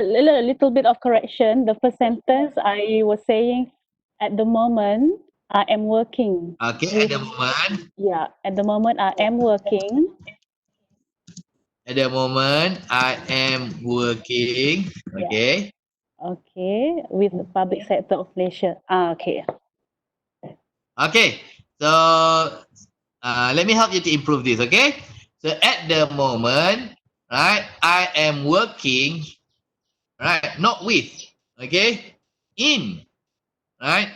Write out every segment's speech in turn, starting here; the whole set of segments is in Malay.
little bit of correction. The first sentence I was saying, at the moment I am working Okay, with, at the moment. yeah, at the moment I am working. At the moment, I am working. Yeah. Okay. Okay, with the public sector of Malaysia. Okay. Okay. So, let me help you to improve this. Okay. So, at the moment, right, I am working, right, not with, okay, in, right,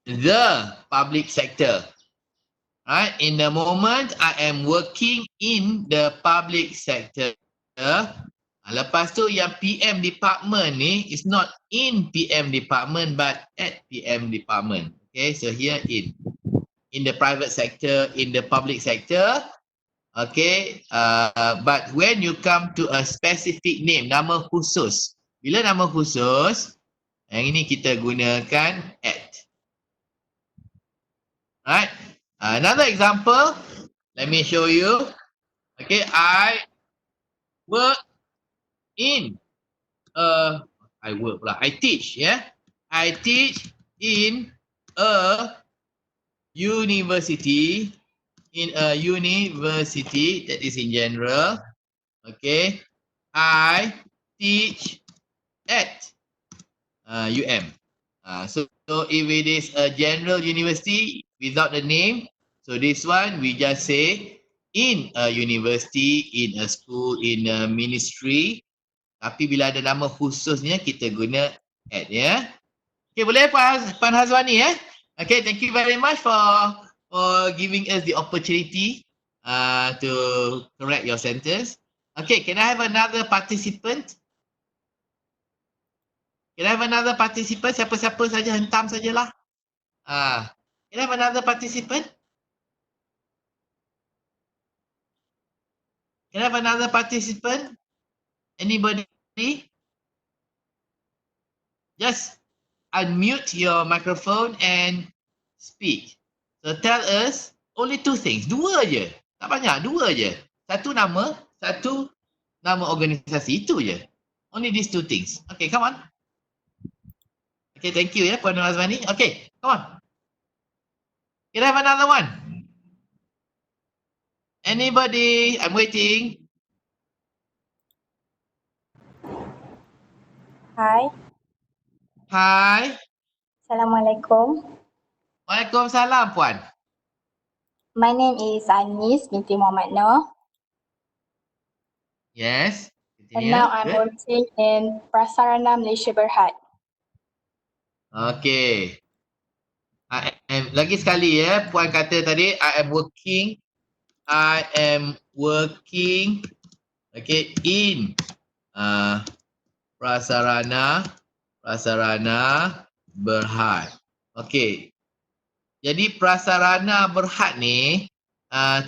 the public sector. Right. In the moment, I am working in the public sector. Lepas tu yang PM department ni is not in PM department but at PM department. Okay, so here in the private sector, in the public sector. Okay, but when you come to a specific name, nama khusus. Bila nama khusus, yang ini kita gunakan at. Right. Another example, let me show you. Okay, I work in I teach, yeah. I teach in a university, that is in general. Okay, I teach at UM. So if it is a general university without the name, so this one we just say in a university, in a school, in a ministry. Tapi bila ada nama khususnya kita guna at, ya. Okay, boleh Puan Hazwani, ya. Okay, thank you very much for giving us the opportunity to correct your sentence. Okay, can I have another participant? Can I have another participant? Siapa-siapa saja hentam sajalah. Can I have another participant? Can I have another participant? Anybody? Just unmute your microphone and speak. So tell us only two things. Dua je. Tak banyak, dua je. Satu nama organisasi. Itu je. Only these two things. Okay, come on. Okay, thank you ya Puan Azmani. Okay, come on. Can I have another one? Anybody? I'm waiting. Hi. Hi. Assalamualaikum. Waalaikumsalam Puan. My name is Anis binti Muhammad Noor. Yes. And now I'm working in Prasarana Malaysia Berhad. Okay. Lagi sekali ya, Puan kata tadi I am working okay, in Prasarana Berhad. Okay. Jadi Prasarana Berhad ni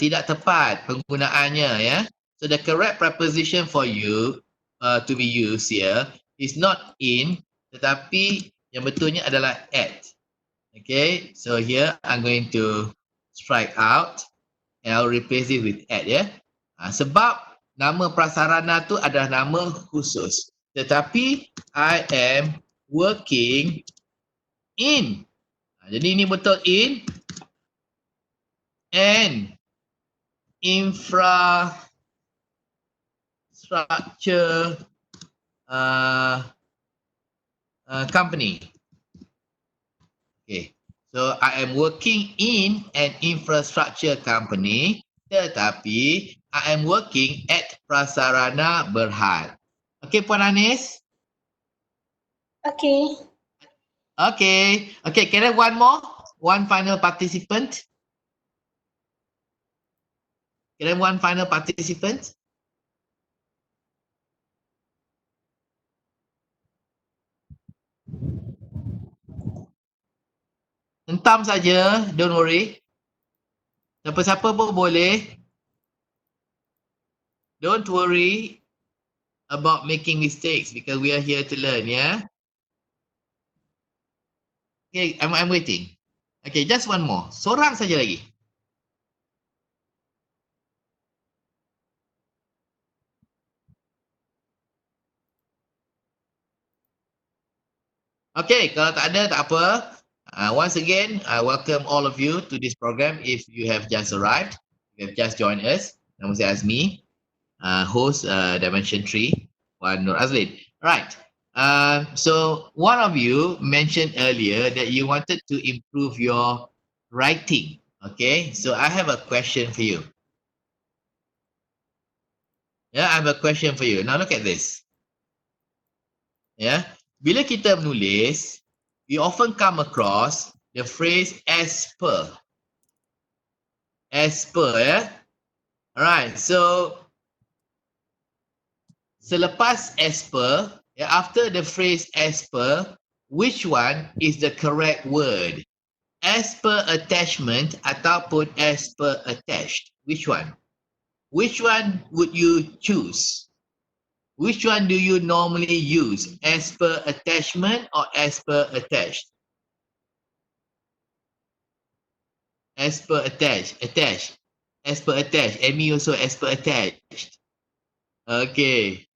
tidak tepat penggunaannya ya. So the correct preposition for you to be used here is not in, tetapi yang betulnya adalah at. Okay, so here I'm going to strike out and I'll replace it with at, ya. Sebab nama prasarana tu adalah nama khusus. Tetapi I am working in. Jadi ini betul in and infrastructure company. Okay, so I am working in an infrastructure company, tetapi I am working at Prasarana Berhad. Okay, Puan Anis? Okay. Okay, can I have one more? One final participant? Can I have one final participant? Hentam saja, don't worry. Siapa-siapa pun boleh. Don't worry about making mistakes because we are here to learn, yeah? Okay, I'm waiting. Okay, just one more. Seorang saja lagi. Okay, kalau tak ada, tak apa. Once again, I welcome all of you to this program. If you have just arrived, you have just joined us. Nama saya Azmi, host Dimension 3, Wan Nur Azlin. Right. So one of you mentioned earlier that you wanted to improve your writing. Okay, so I have a question for you. Yeah, I have a question for you. Now look at this. Yeah, bila kita menulis, we often come across the phrase as per. As per, yeah. Alright, so selepas as per, yeah, after the phrase as per, which one is the correct word? As per attachment ataupun as per attached? Which one? Which one would you choose? Which one do you normally use? As per attachment or as per attached? As per attached. Attached. As per attached. Amy also as per attached. Okay.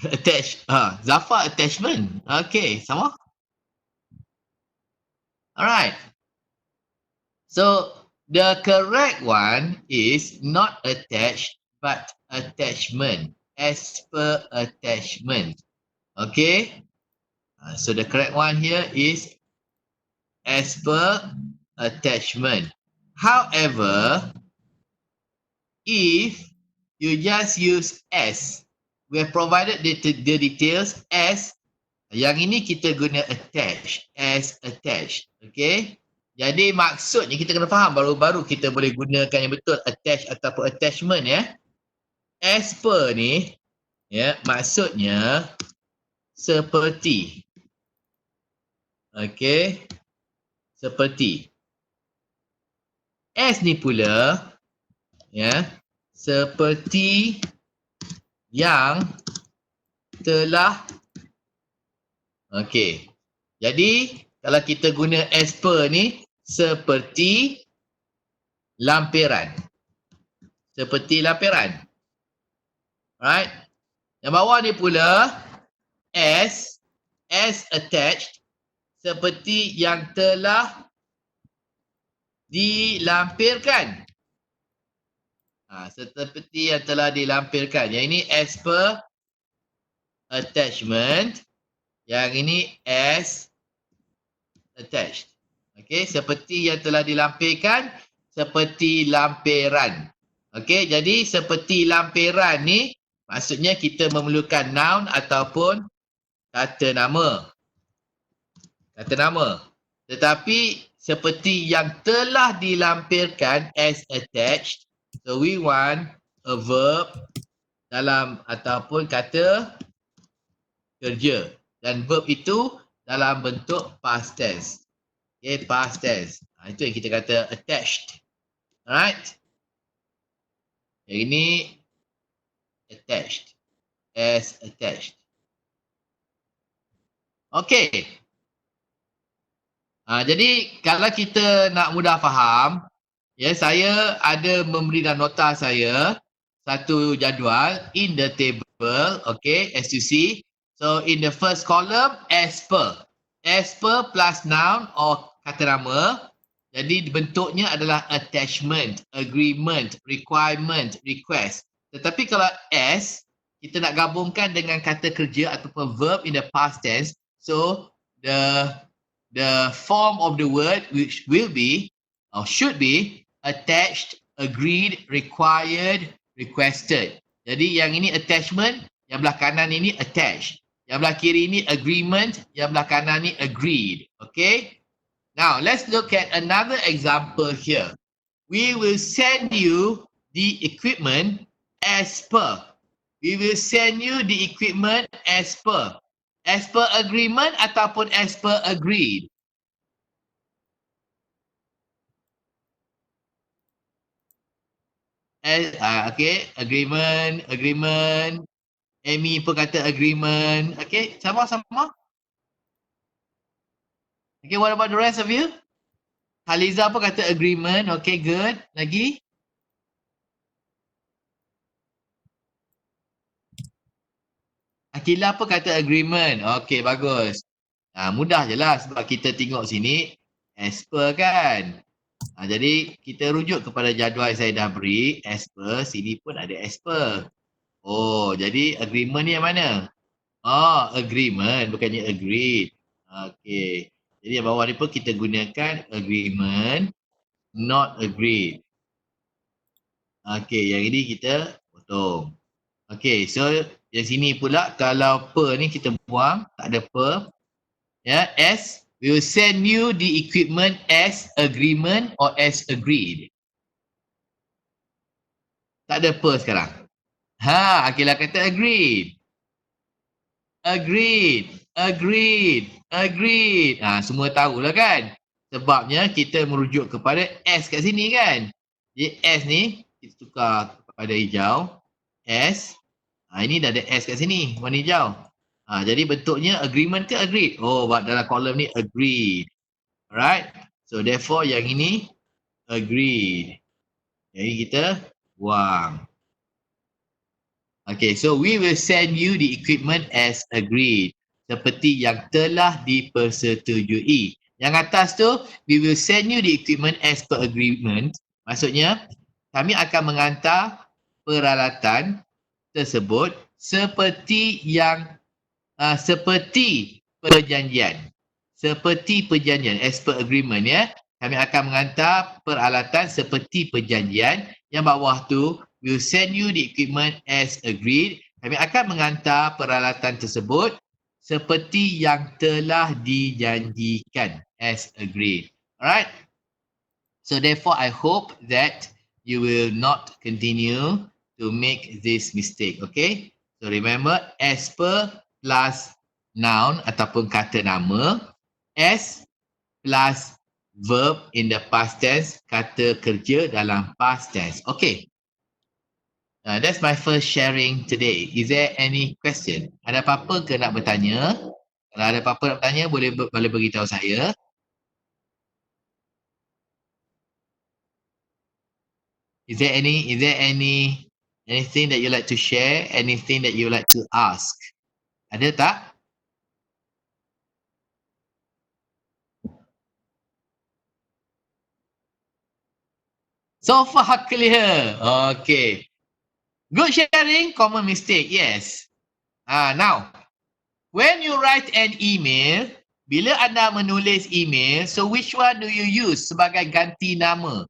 Attached. Zafar attachment. Okay. Sama? Alright. So the correct one is not attached but attachment. As per attachment. Okay. So the correct one here is as per attachment. However, if you just use as, we have provided the details as, yang ini kita guna attached, as attached. Okay. Jadi maksudnya kita kena faham baru-baru kita boleh gunakan yang betul attach ataupun attachment ya. As per ni ya maksudnya seperti. Okay. Seperti. As ni pula ya seperti yang telah. Okey. Jadi kalau kita guna as per ni seperti lampiran. Seperti lampiran. Alright. Yang bawah ni pula as attached seperti yang telah dilampirkan. Seperti yang telah dilampirkan. Yang ini as per attachment. Yang ini as attached. Okey, seperti yang telah dilampirkan, seperti lampiran. Okey, jadi seperti lampiran ni maksudnya kita memerlukan noun ataupun kata nama. Kata nama. Tetapi seperti yang telah dilampirkan as attached, so we want a verb dalam ataupun kata kerja. Dan verb itu dalam bentuk past tense. Okay, past tense. Itu yang kita kata attached. Alright. Yang ini attached. As attached. Okay. Jadi kalau kita nak mudah faham, ya saya ada memberi dalam nota saya satu jadual in the table, okay, as you see. So in the first column, as per plus noun or kata nama. Jadi bentuknya adalah attachment, agreement, requirement, request. Tetapi kalau as, kita nak gabungkan dengan kata kerja ataupun verb in the past tense. So the form of the word which will be or should be attached, agreed, required, requested. Jadi yang ini attachment, yang belah kanan ini attached. Yang belah kiri ini agreement, yang belah kanan ini agreed. Okay? Now, let's look at another example here. We will send you the equipment as per. We will send you the equipment as per. As per agreement ataupun as per agreed? Okay, agreement. Amy pun kata agreement. Okay, sama-sama. Okay, what about the rest of you? Haliza pun kata agreement. Okay, good. Lagi? Akila pun kata agreement. Okay, bagus. Mudah je lah sebab kita tengok sini as per kan. Jadi kita rujuk kepada jadual yang saya dah beri, as per, sini pun ada as per. Oh, jadi agreement ni yang mana? Oh, agreement, bukannya agreed. Okey. Jadi yang bawah ni pun kita gunakan agreement, not agreed. Okey, yang ini kita potong. Okey, so yang sini pula kalau per ni kita buang, tak ada per. Ya, as we will send you the equipment as agreement or as agreed. Tak ada per sekarang. Akilah kata agreed. Agreed. Semua tahulah kan. Sebabnya kita merujuk kepada S kat sini kan. Jadi S ni kita tukar kepada hijau. S. Ini dah ada S kat sini, warna hijau. Jadi bentuknya agreement ke agreed? Oh, dalam kolom ni agreed. Alright. So therefore yang ini agreed. Jadi kita buang. Okay, so we will send you the equipment as agreed. Seperti yang telah dipersetujui. Yang atas tu, we will send you the equipment as per agreement. Maksudnya, kami akan mengantar peralatan tersebut seperti yang seperti perjanjian. Seperti perjanjian, as per agreement ya. Kami akan mengantar peralatan seperti perjanjian. Yang bawah tu, we'll send you the equipment as agreed. Kami akan mengantar peralatan tersebut seperti yang telah dijanjikan as agreed. Alright? So therefore, I hope that you will not continue to make this mistake. Okay? So remember, as per plus noun ataupun kata nama, as plus verb in the past tense, kata kerja dalam past tense. Okay. That's my first sharing today. Is there any question? Ada apa-apa ke nak bertanya? Kalau ada apa-apa nak bertanya, boleh beritahu saya. Is there anything that you like to share? Anything that you like to ask? Ada tak? So far clear. Okay. Good sharing, common mistake. Yes. Now, when you write an email, bila anda menulis email, so which one do you use sebagai ganti nama?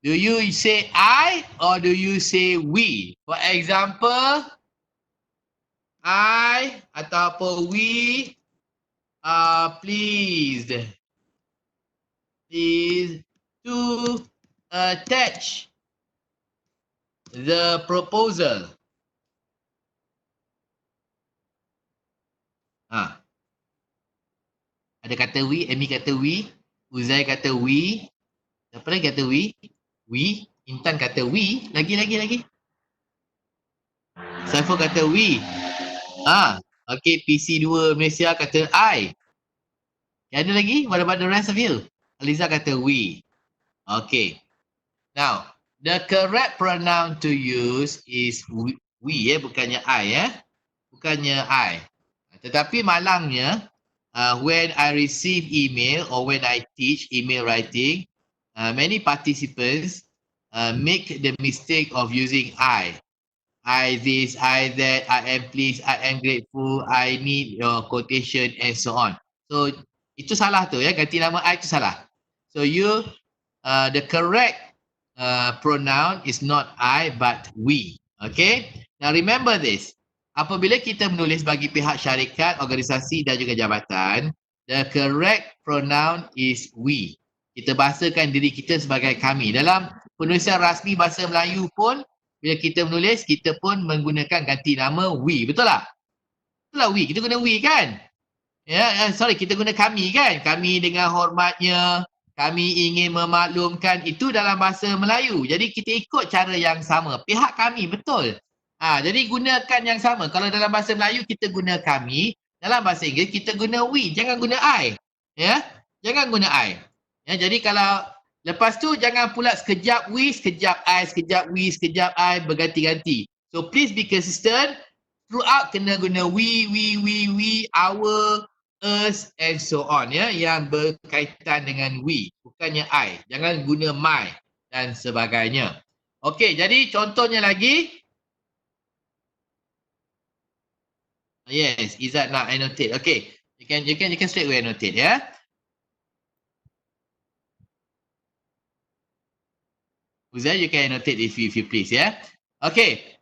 Do you say I or do you say we? For example, I ataupun we are pleased to attach the proposal. Ada kata we, Amy kata we, Uzai kata we, siapa lagi kata we? We, Intan kata we, lagi. Saiful kata we. Okay, PC2 Malaysia kata I. Ada lagi? What about the rest of you? Aliza kata we. Okay. Now, the correct pronoun to use is we bukannya I Bukannya I. Tetapi malangnya, when I receive email or when I teach email writing, many participants make the mistake of using I. I this, I that, I am pleased, I am grateful, I need your quotation and so on. So itu salah tu ya, ganti nama I itu salah. So the correct pronoun is not I but we. Okay. Now remember this. Apabila kita menulis bagi pihak syarikat, organisasi dan juga jabatan, the correct pronoun is we. Kita bahasakan diri kita sebagai kami. Dalam penulisan rasmi bahasa Melayu pun, bila kita menulis, kita pun menggunakan ganti nama we. Betul tak? Betul lah we. Kita guna we kan? Kita guna kami kan? Kami dengan hormatnya, kami ingin memaklumkan, itu dalam bahasa Melayu. Jadi kita ikut cara yang sama. Pihak kami, betul. Jadi gunakan yang sama. Kalau dalam bahasa Melayu kita guna kami, dalam bahasa Inggeris kita guna we. Jangan guna I. Jangan guna I. Jadi kalau lepas tu jangan pula sekejap we, sekejap I, sekejap we, sekejap I, berganti-ganti. So please be consistent. Throughout kena guna we, our, us and so on ya, yang berkaitan dengan we, bukannya I. Jangan guna my dan sebagainya. Okey, jadi contohnya lagi. Yes, Izzat nak annotate. Okay, you can straight away annotate ya. Uzair, you can annotate if you please ya. Okay,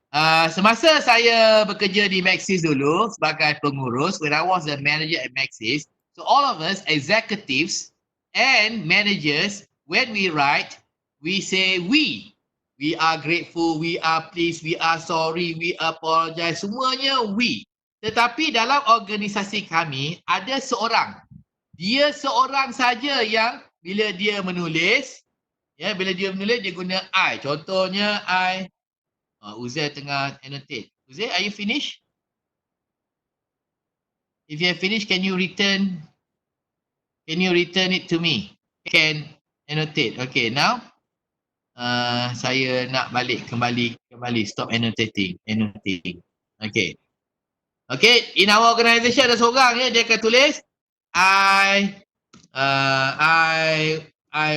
semasa saya bekerja di Maxis dulu sebagai pengurus, when I was the manager at Maxis, so all of us executives and managers, when we write, we say we. We are grateful, we are pleased, we are sorry, we apologize, semuanya we. Tetapi dalam organisasi kami ada seorang. Dia seorang saja yang bila dia menulis, ya, bila dia menulis dia guna I. Contohnya I. Uzair tengah annotate. Uzair, are you finished? If you have finished, can you return it to me? Can annotate. Okay, now saya nak kembali stop annotating. Okay. Okay, in our organisation ada seorang ya, dia akan tulis I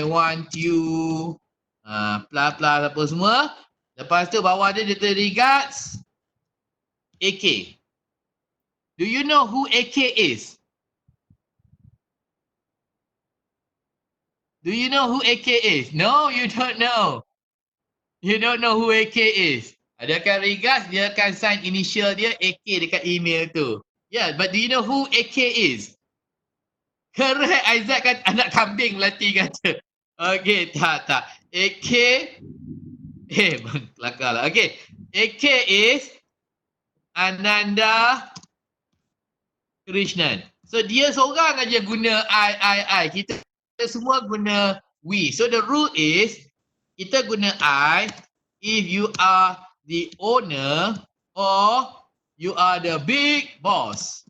want you apa semua. Lepas tu bawah dia tulis regards AK. Do you know who AK is? Do you know who AK is? No, you don't know. You don't know who AK is. Dia akan regards, dia akan sign initial dia AK dekat email tu. Yeah, but do you know who AK is? Correct, Aizat kan anak kambing Melati kata. Okay, tak. AK, kelakar lah. Okay, AK is Ananda Krishnan. So dia seorang aja guna I. Kita semua guna we. So the rule is kita guna I if you are the owner or you are the big boss.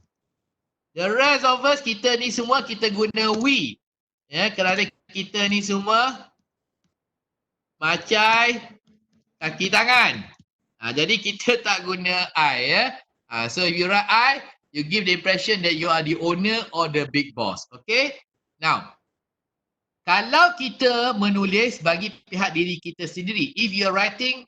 The rest of us, kita ni semua kita guna we. Ya, kerana kita ni semua macai kaki tangan. Jadi kita tak guna I ya. So if you write I, you give the impression that you are the owner or the big boss. Okay? Now, kalau kita menulis bagi pihak diri kita sendiri, if you are writing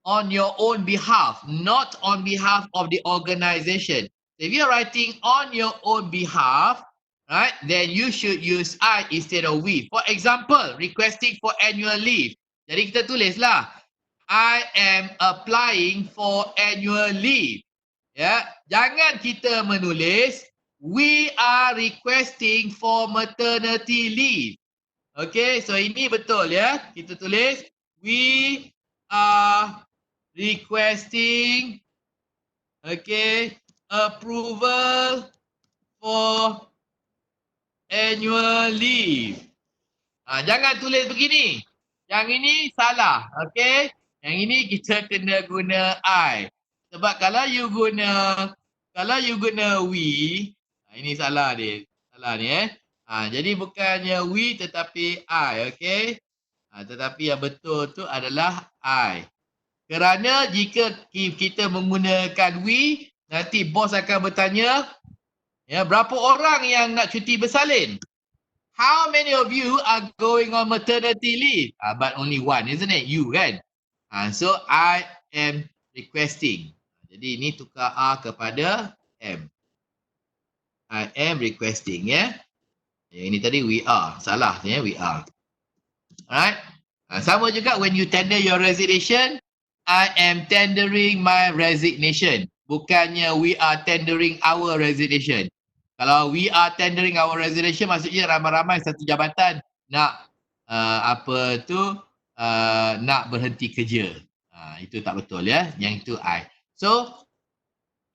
on your own behalf, not on behalf of the organisation. If you are writing on your own behalf, right, then you should use I instead of we. For example, requesting for annual leave. Jadi kita tulislah, I am applying for annual leave. Ya, jangan kita menulis, we are requesting for maternity leave. Okay, so ini betul ya. Kita tulis, we are requesting, okay, approval for annual leave. Jangan tulis begini. Yang ini salah, okay. Yang ini kita kena guna I. Sebab kalau you guna we, ini salah dia. Salah ni jadi bukannya we tetapi I, okay. Tetapi yang betul tu adalah I. Kerana jika kita menggunakan we, nanti bos akan bertanya, ya, berapa orang yang nak cuti bersalin? How many of you are going on maternity leave? But only one, isn't it? You kan? So I am requesting. Jadi ini tukar R kepada M. I am requesting, ya. Yang ini tadi we are. Salah ya, we are. Alright. Sama juga when you tender your resignation, I am tendering my resignation. Bukannya we are tendering our resignation. Kalau we are tendering our resignation, maksudnya ramai-ramai satu jabatan nak nak berhenti kerja. Itu tak betul ya. Yang itu I. So,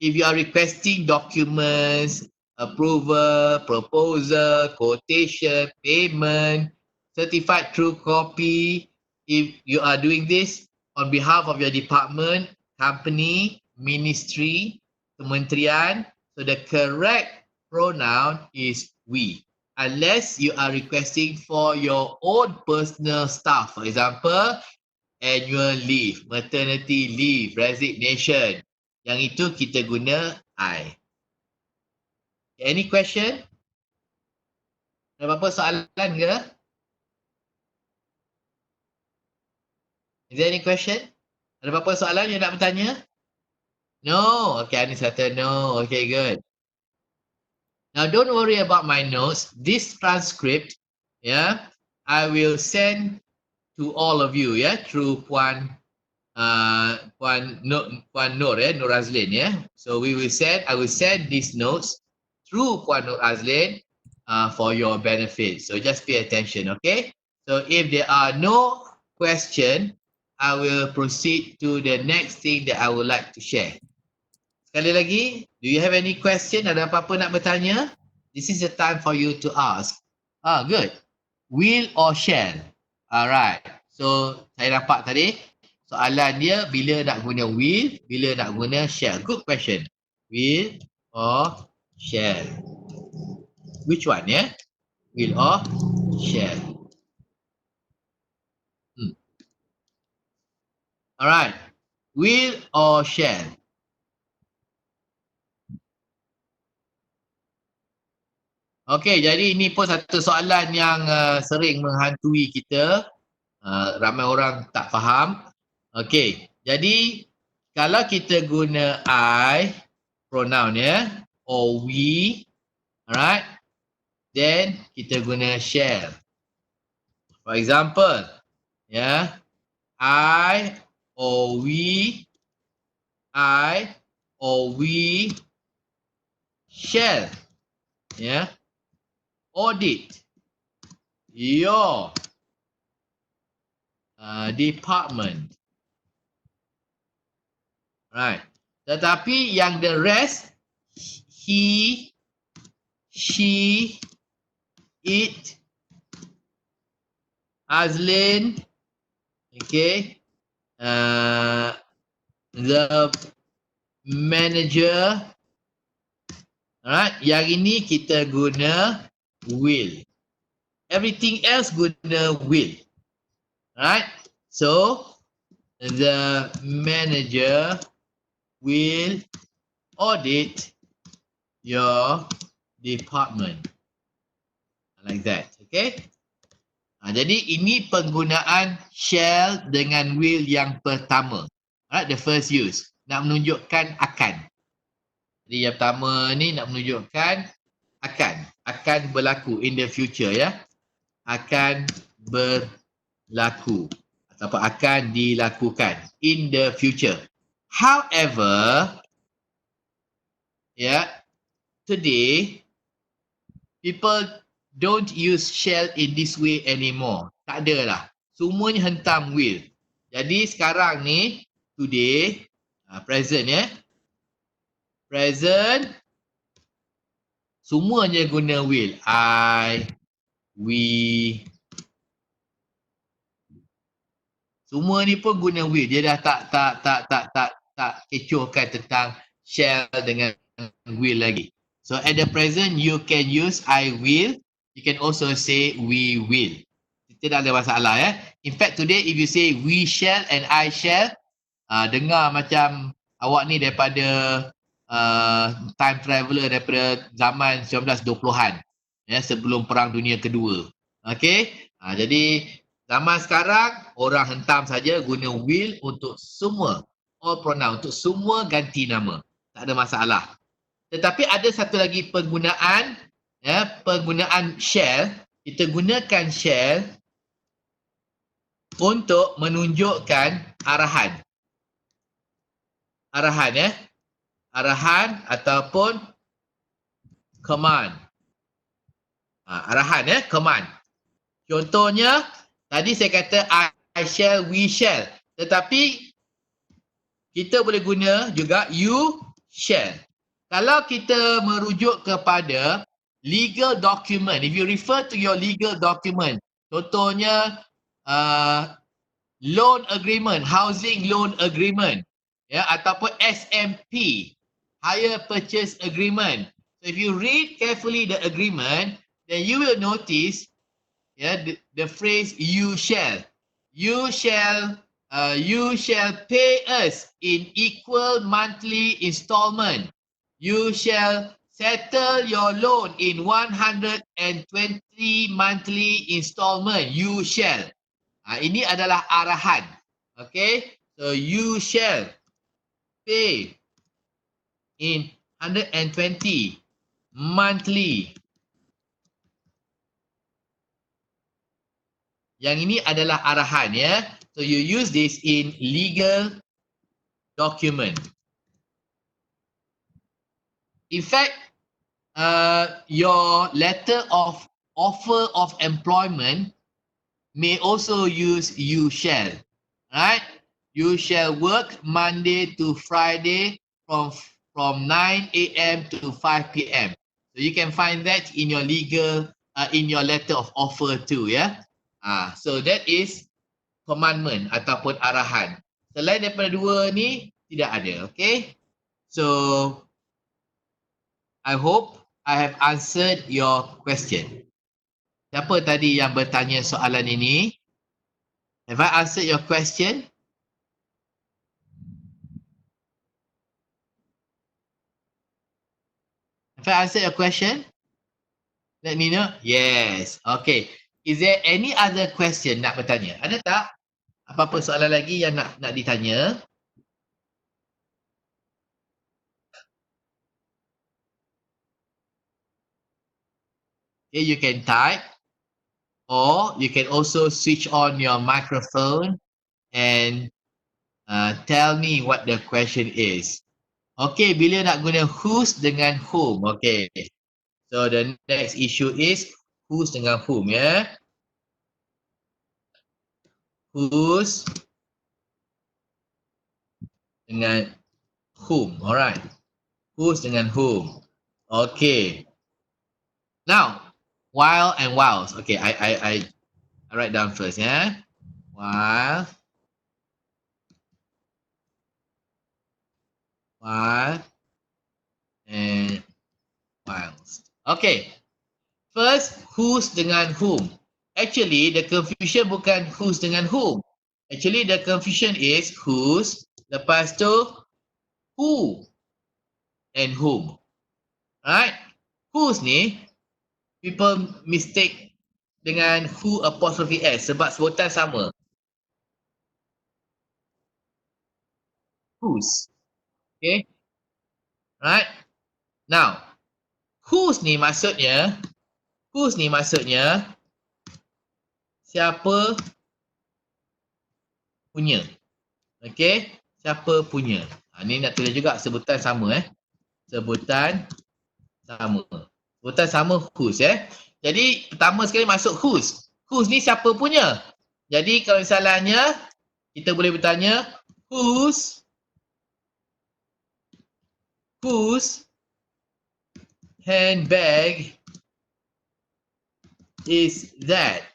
if you are requesting documents, approval, proposal, quotation, payment, certified true copy, if you are doing this on behalf of your department, company, ministry, kementerian, so the correct pronoun is we. Unless you are requesting for your own personal stuff. For example, annual leave, maternity leave, resignation. Yang itu kita guna I. Any question? Ada apa-apa soalan ke? Is there any question? Ada apa-apa soalan yang nak bertanya? No. Okay, Anis kata no. Okay, good. Now, don't worry about my notes. This transcript, yeah, I will send to all of you, yeah, through Puan Nur, Nur Azlin, yeah. So I will send these notes through Puan Nur Azlin for your benefit. So just pay attention, okay? So if there are no question, I will proceed to the next thing that I would like to share. Sekali lagi, do you have any question? Ada apa-apa nak bertanya? This is the time for you to ask. Good. Will or shall? Alright. So, saya dapat tadi. Soalan dia, bila nak guna will, bila nak guna shall. Good question. Will or shall? Which one, yeah? Will or shall? Alright. Will or shall? Okey, jadi ini pun satu soalan yang sering menghantui kita. Ramai orang tak faham. Okey, jadi kalau kita guna I pronoun ya, or we, alright, then kita guna shall. For example, ya, I or we shall, ya, audit your department. Right. Tetapi yang the rest, he, she, it, Azlin, okay, the manager, alright, yang ini kita guna will. Everything else guna will. Alright, so the manager will audit your department. Like that, okay? Jadi ini penggunaan shall dengan will yang pertama. Alright, the first use. Nak menunjukkan akan. Jadi yang pertama ni nak menunjukkan akan berlaku in the future, ya. Akan berlaku ataupun akan dilakukan in the future. However, today people don't use shall in this way anymore. Tak ada lah. Semuanya hentam will. Jadi sekarang ni, today, present present, semuanya guna will. I, we, semua ni pun guna will. Dia dah tak kecohkan tentang shall dengan will lagi. So at the present you can use I will. You can also say we will. Tidak ada masalah ya. In fact today if you say we shall and I shall, dengar macam awak ni daripada time traveller daripada zaman 1920-an. Ya, sebelum Perang Dunia Kedua. Okey. Jadi zaman sekarang orang hentam saja guna will untuk semua, all pronoun, untuk semua ganti nama. Tak ada masalah. Tetapi ada satu lagi penggunaan, penggunaan shall. Kita gunakan shall untuk menunjukkan arahan. Arahan ataupun command. Arahan command. Contohnya tadi saya kata I shall, we shall. Tetapi kita boleh guna juga you shall. Kalau kita merujuk kepada legal document, if you refer to your legal document, contohnya loan agreement, housing loan agreement, ataupun SMP, hire purchase agreement. So if you read carefully the agreement, then you will notice the phrase you shall. You shall pay us in equal monthly installment. You shall settle your loan in 120 monthly installment. You shall. Ini adalah arahan. Okay. So you shall pay in 120 monthly. Yang ini adalah arahan ya. So you use this in legal document. In fact, your letter of offer of employment may also use you shall. Right? You shall work Monday to Friday from 9 a.m. to 5 p.m. So you can find that in your legal, in your letter of offer too, yeah. So that is commandment ataupun arahan. Selain daripada dua ni tidak ada, okay? So I hope I have answered your question. Siapa tadi yang bertanya soalan ini? Have I answered your question? Have I answered your question? Let me know. Yes. Okay. Is there any other question nak bertanya? Ada tak? Apa-apa soalan lagi yang nak ditanya? Okay, you can type or you can also switch on your microphone and tell me what the question is. Okay, bila nak guna whose dengan whom? Okay. So the next issue is whose dengan whom, ya. Whose dengan whom. Alright. Whose dengan whom. Okay. Now, while and whiles. Okay, I write down first, ya. While and whiles. Okay. First, whose dengan whom. Actually, the confusion bukan whose dengan whom. Actually, the confusion is whose, lepas tu who and whom. Right? Whose ni, people mistake dengan who apostrophe s sebab sebutan sama. Whose. Okay? Right? Now, whose ni maksudnya siapa punya. Okay? Siapa punya. Ni nak tulis juga sebutan sama Sebutan sama. Sebutan sama whose Jadi pertama sekali masuk whose. Whose ni siapa punya. Jadi kalau misalnya kita boleh bertanya whose handbag is that?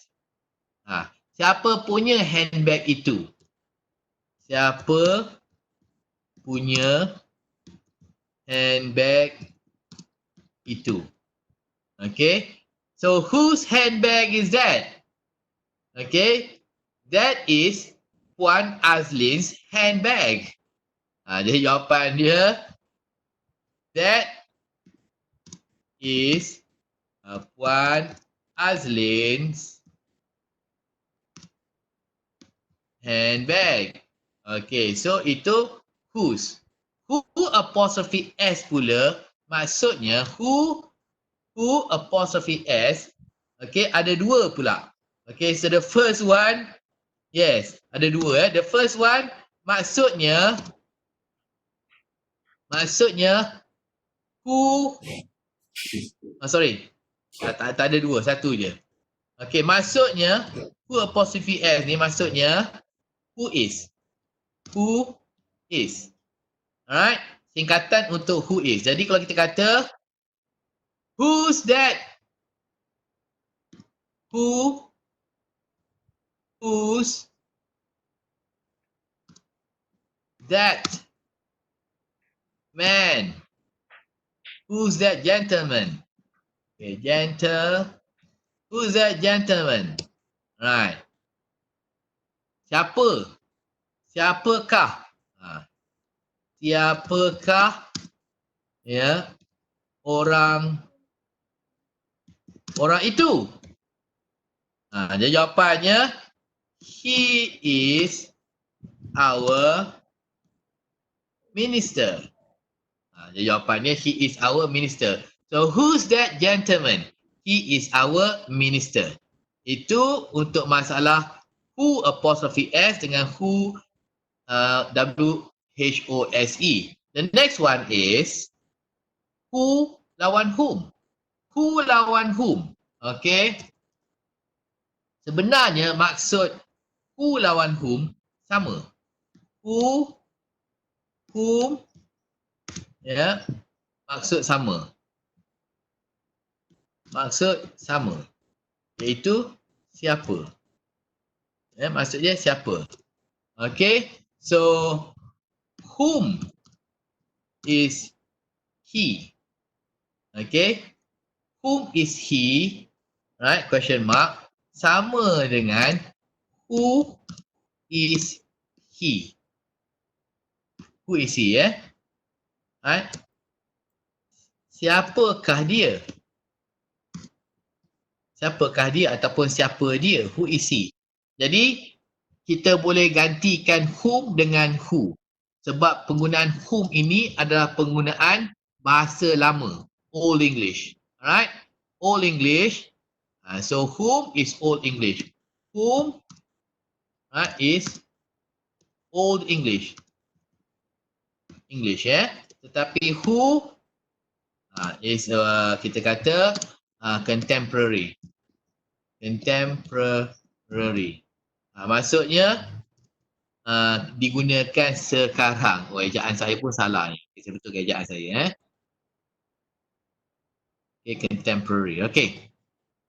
Siapa punya handbag itu? Siapa punya handbag itu? Okay. So whose handbag is that? Okay. That is Puan Azlin's handbag. Jadi jawapan dia, that is Puan Azlin's handbag. Okay, so itu whose. Who apostrophe s pula, maksudnya who apostrophe s, okay, ada dua pula. Okay, so the first one, yes, ada dua The first one maksudnya who, sorry, tak ada dua, satu je. Okay, maksudnya who apostrophe s ni maksudnya who is. Alright, singkatan untuk who is. Jadi kalau kita kata who's that? Who's that man? Who's that gentleman? Okay, who's that gentleman? Right. Siapakah? Siapakah orang itu? Jadi jawapannya, he is our minister. Jadi jawapannya, he is our minister. So who's that gentleman? He is our minister. Itu untuk masalah who apostrophe s dengan who WHOSE. The next one is who lawan whom. Who lawan whom. Okay. Sebenarnya maksud who lawan whom sama. Who, whom, ya, maksud sama. Maksud sama. Iaitu siapa. Ya, maksudnya siapa. Okay. So, whom is he. Okay. Whom is he, right, question mark, sama dengan who is he. Who is he, right? Siapakah dia? Siapakah dia ataupun siapa dia? Who is he? Jadi, kita boleh gantikan whom dengan who. Sebab penggunaan whom ini adalah penggunaan bahasa lama. Old English. Alright? Old English. So, whom is Old English. Whom, right, is Old English. English, Tetapi who is kita kata contemporary. Contemporary. Maksudnya digunakan sekarang. Ejaan saya pun salah ni. Saya betulkan ejaan saya. Okay, contemporary. Okay.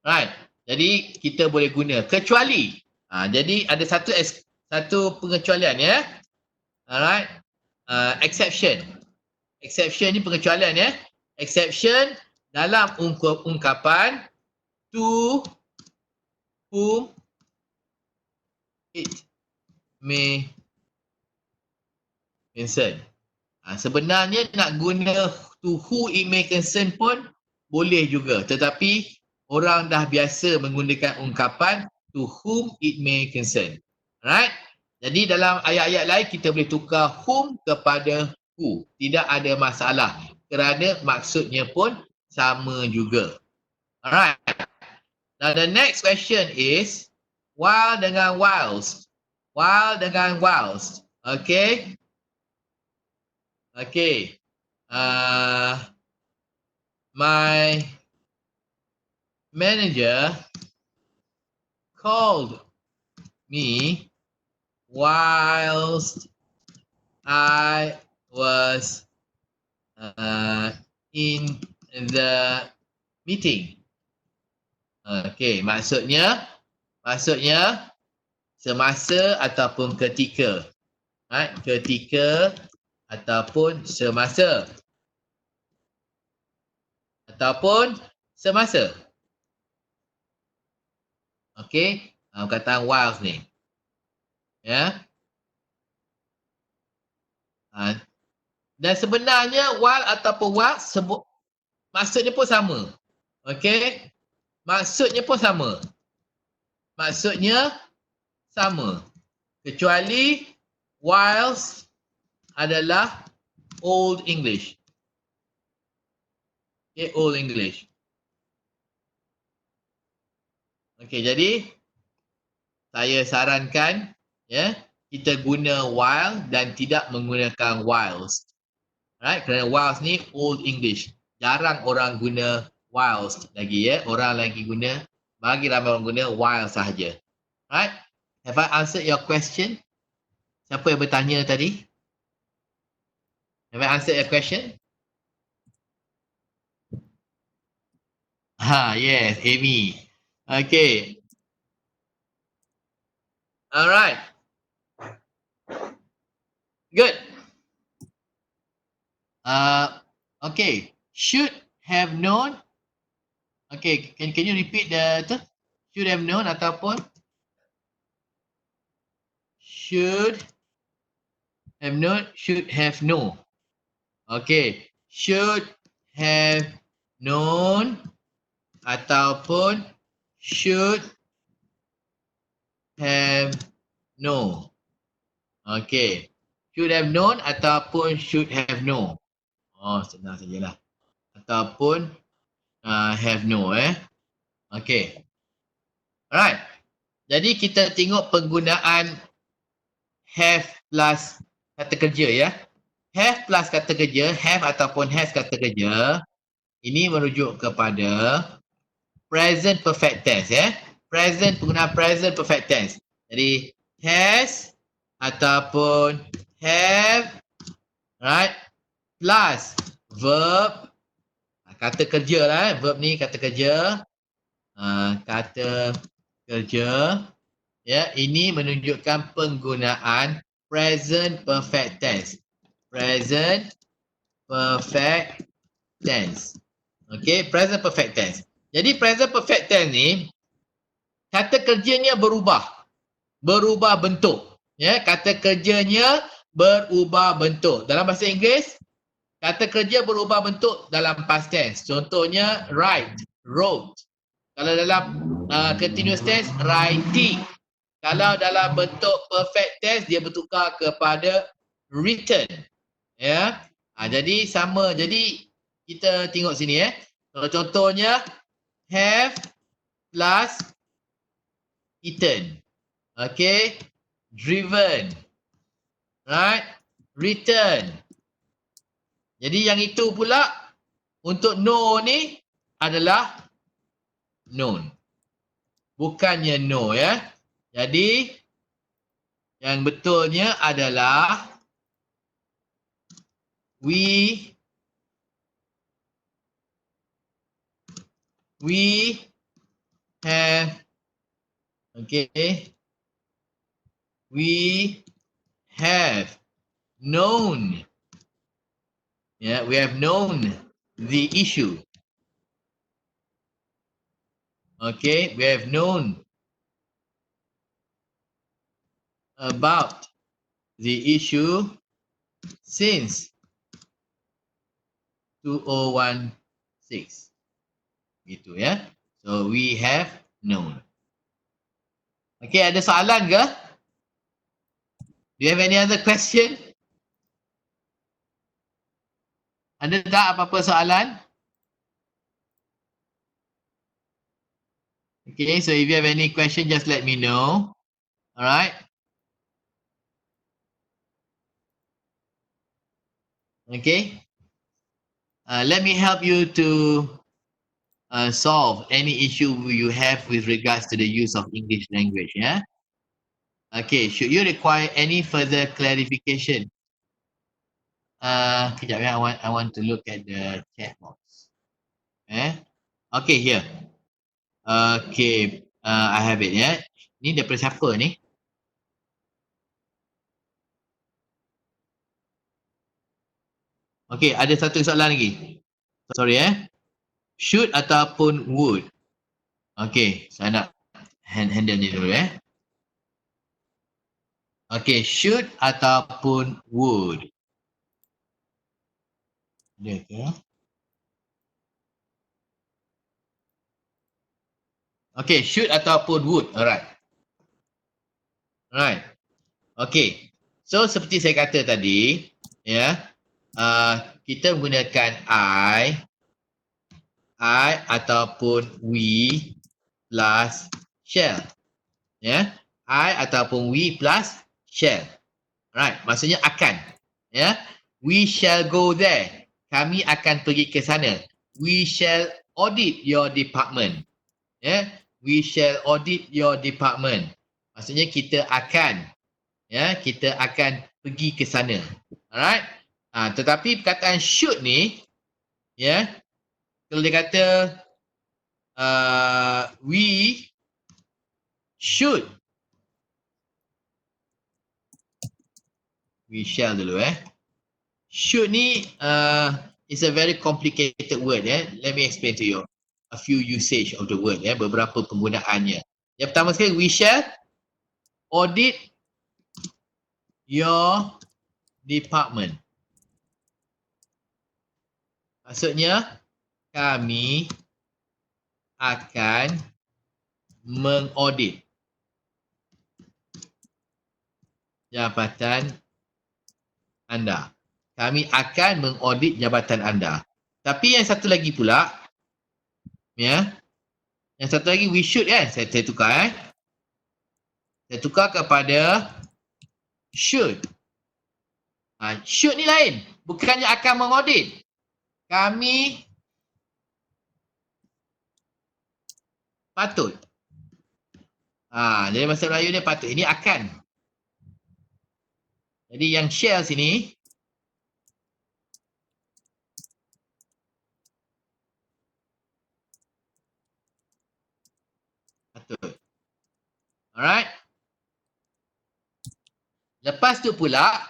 Right. Jadi kita boleh guna kecuali. Jadi ada satu pengecualian, Alright. Exception. Exception ni pengecualian, Exception dalam ungkapan to whom it may concern. Sebenarnya nak guna to who it may concern pun boleh juga. Tetapi orang dah biasa menggunakan ungkapan to whom it may concern. Alright? Jadi dalam ayat-ayat lain kita boleh tukar whom kepada who. Tidak ada masalah. Kerana maksudnya pun sama juga. Alright. Now the next question is while dengan whilst. While dengan whilst. Okay. Okay. My manager called me whilst I was in the meeting. Okay, maksudnya semasa ataupun ketika. Right? Ketika ataupun semasa. Ataupun semasa. Okay, perkataan whilst ni. Ya. Dan sebenarnya while ataupun whilst maksudnya pun sama. Okay. Maksudnya pun sama. Maksudnya sama. Kecuali whilst adalah Old English. Okay, Old English. Okay, jadi saya sarankan kita guna while dan tidak menggunakan whilst. Right? Kerana whilst ni Old English. Jarang orang guna whilst lagi, Orang lagi guna, bagi ramai orang guna while sahaja. Right? Have I answered your question? Siapa yang bertanya tadi? Have I answered your question? Yes, Amy. Okay. Alright. Good. Okay. Should have known. Okay, can you repeat the should have known ataupun should have known, should have known. Okay, should have known ataupun should have known. Okay. Should have known ataupun should have known. Oh, senang sajalah. Ataupun have known Okay. Alright. Jadi kita tengok penggunaan have plus kata kerja ya. Have plus kata kerja, have ataupun has kata kerja, ini merujuk kepada present perfect tense penggunaan present perfect tense. Jadi has ataupun have, right, plus verb, kata kerja lah verb ni kata kerja, kata kerja ya, ini menunjukkan penggunaan present perfect tense. Present perfect tense. Okay, present perfect tense. Jadi present perfect tense ni kata kerjanya berubah bentuk. Ya, kata kerjanya berubah bentuk. Dalam bahasa Inggeris, kata kerja berubah bentuk dalam past tense. Contohnya write, wrote. Kalau dalam continuous tense, writing. Kalau dalam bentuk perfect tense, dia bertukar kepada written. Ya. Jadi sama. Jadi kita tengok sini Kalau contohnya have plus eaten. Okay. Driven. Right. Written. Jadi yang itu pula untuk know ni adalah known. Bukannya know ya. Jadi yang betulnya adalah we have, okay, we have known, yeah, we have known the issue. Okay, we have known about the issue since 2016. Gitu ya. So we have known. Okay, ada soalan ke? Do you have any other question? Ada tak apa-apa soalan? Okay, so if you have any question, just let me know. Alright. Okay. Let me help you to solve any issue you have with regards to the use of English language. Yeah. Okay. Should you require any further clarification? Kejap ya. I want to look at the chat box. Okay, here. Okay. I have it ya. Ni daripada siapa ni? Okay, ada satu soalan lagi. Sorry should ataupun would. Okay, saya nak handle ni dulu Okay, should ataupun would. Ada ke? Okay, should ataupun would. Alright. Alright. Okay. So, seperti saya kata tadi, ya, kita menggunakan I ataupun we plus shall. Ya. I ataupun we plus shall. Right, maksudnya akan. Ya. We shall go there. Kami akan pergi ke sana. We shall audit your department. Ya. We shall audit your department. Maksudnya kita akan kita akan pergi ke sana. Alright? Tetapi perkataan should ni kalau dia kata we should, we shall dulu should ni is a very complicated word Let me explain to you a few usage of the word beberapa penggunaannya. Yang pertama sekali, we shall audit your department. Maksudnya kami akan mengaudit jabatan anda. Kami akan mengaudit jabatan anda. Tapi yang satu lagi pula, ya, yang satu lagi we should kan, saya tukar saya tukar kepada should. Should ni lain, bukannya akan mengaudit. Kami patut. Jadi bahasa Melayu dia patut. Ini akan. Jadi yang shall sini patut. Alright. Lepas tu pula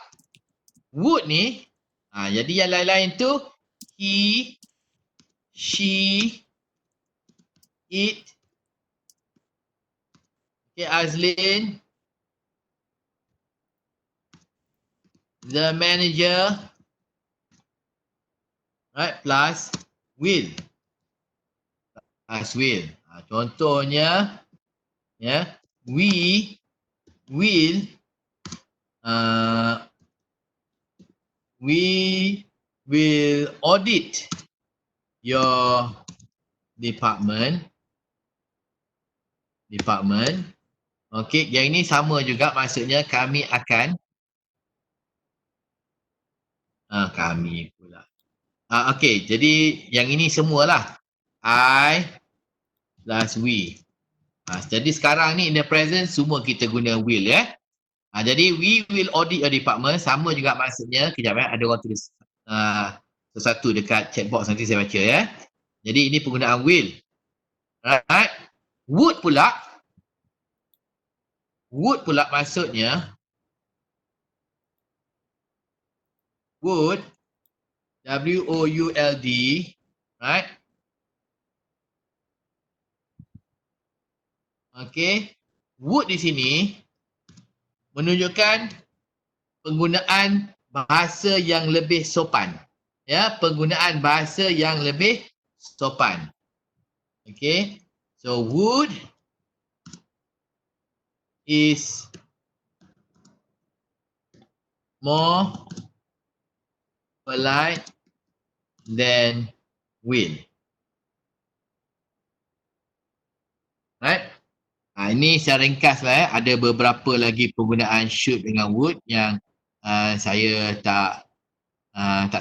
would ni, jadi yang lain-lain tu he, she, it. Okay, Azlin, the manager, right, plus will. Plus will. Contohnya, ya, we will audit your department. Okey, yang ini sama juga, maksudnya kami akan kami pula. Okey, jadi yang ini semualah I plus we. Jadi sekarang ni in the present semua kita guna will, ya. Jadi we will audit your department, sama juga maksudnya. Kejap, ada orang tulis sesuatu dekat chat box, nanti saya baca, ya. Jadi ini penggunaan will. Right? Would pula maksudnya would, W-O-U-L-D, right? Okay, would di sini menunjukkan penggunaan bahasa yang lebih sopan. Ya, penggunaan bahasa yang lebih sopan. Okay, so would is more polite than will. Right? Ini secara ringkas lah, ada beberapa lagi penggunaan should dengan would yang saya tak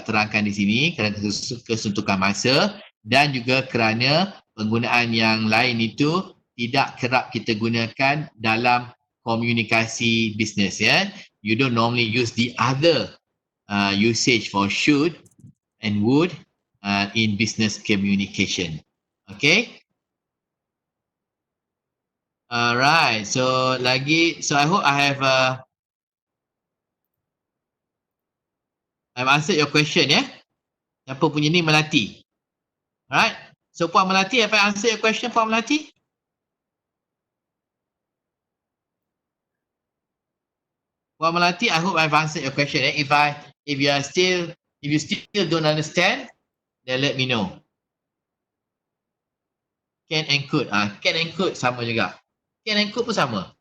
terangkan di sini kerana kesuntukan masa, dan juga kerana penggunaan yang lain itu tidak kerap kita gunakan dalam komunikasi bisnes, ya. You don't normally use the other usage for should and would in business communication. Okay. Alright, so I hope I have I've answered your question, ya. Siapa punya ni Melati. Alright, so Puan Melati, have I answered your question, Puan Melati? Puan Melati, I hope I've answered your question. If you still don't understand, then let me know. Can and could, can and could sama juga. Can and could pun sama.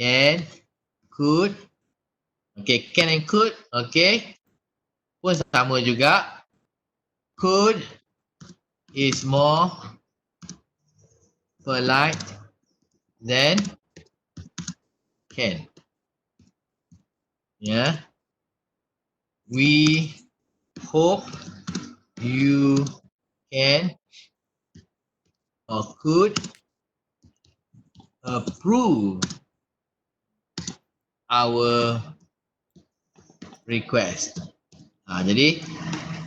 Can, could, okay, can and could, okay, pun sama juga. Could is more polite than can. Yeah. We hope you can or could approve our request. Jadi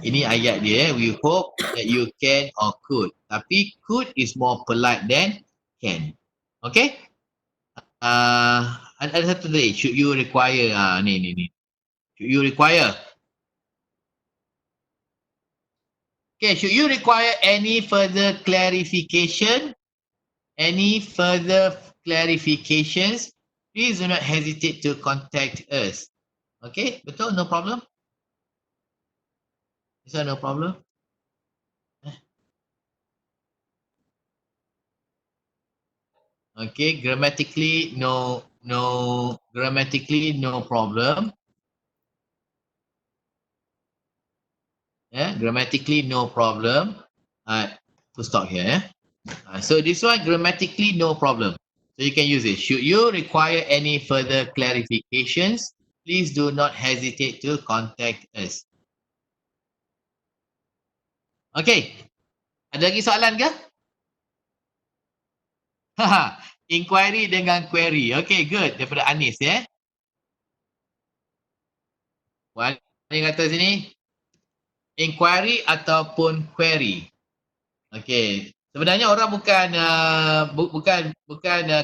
ini ayat dia, we hope that you can or could. Tapi could is more polite than can. Okay? Ada satu tadi, should you require, ni. Should you require? Okay, should you require any further clarification? Any further clarifications? Please do not hesitate to contact us. Okay, betul? No problem? Is there no problem? Okay, grammatically no problem. Grammatically no problem. To stop here. So this one grammatically no problem. So you can use it. Should you require any further clarifications, please do not hesitate to contact us. Okay, ada lagi soalan ke? Inquiry dengan query. Okay, good. Daripada Anis ya. Yang kata sini, inquiry ataupun query. Okay. Sebenarnya orang bukan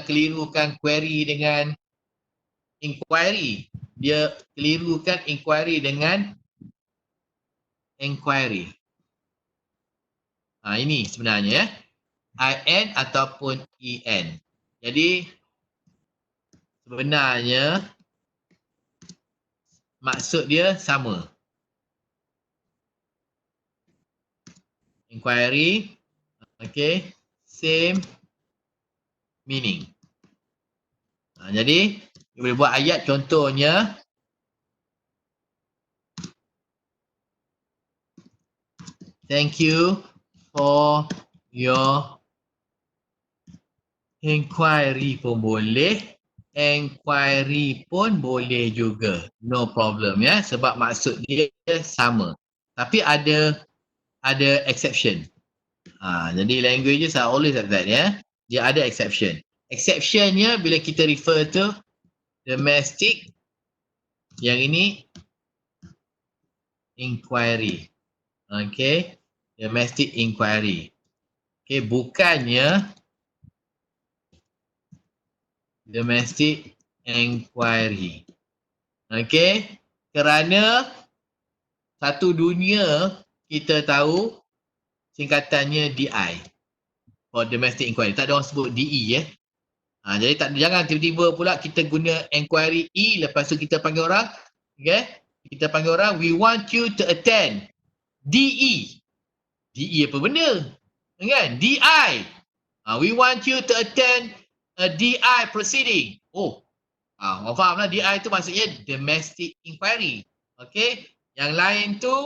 kelirukan query dengan inquiry. Dia kelirukan inquiry dengan inquiry. Ini sebenarnya IN ataupun EN. Jadi sebenarnya maksud dia sama. Inquiry, okay, same meaning. Jadi kita boleh buat ayat contohnya. Thank you for your inquiry pun boleh. Inquiry pun boleh juga. No problem ya. Sebab maksud dia sama. Tapi ada exception. Jadi languages are always like that ya. Dia ada exception. Exceptionnya bila kita refer to domestic, yang ini inquiry. Okay. Domestic inquiry. Okay. Bukannya domestic inquiry. Okay. Kerana satu dunia kita tahu singkatannya DI for domestic inquiry. Tak ada orang sebut DE ya. Jadi jangan tiba-tiba pula kita guna inquiry E lepas tu kita panggil orang. Okay. Kita panggil orang, we want you to attend DE. DE apa benda? Kan? DI. We want you to attend a DI proceeding. Orang faham lah, DI tu maksudnya domestic inquiry. Okay. Yang lain tu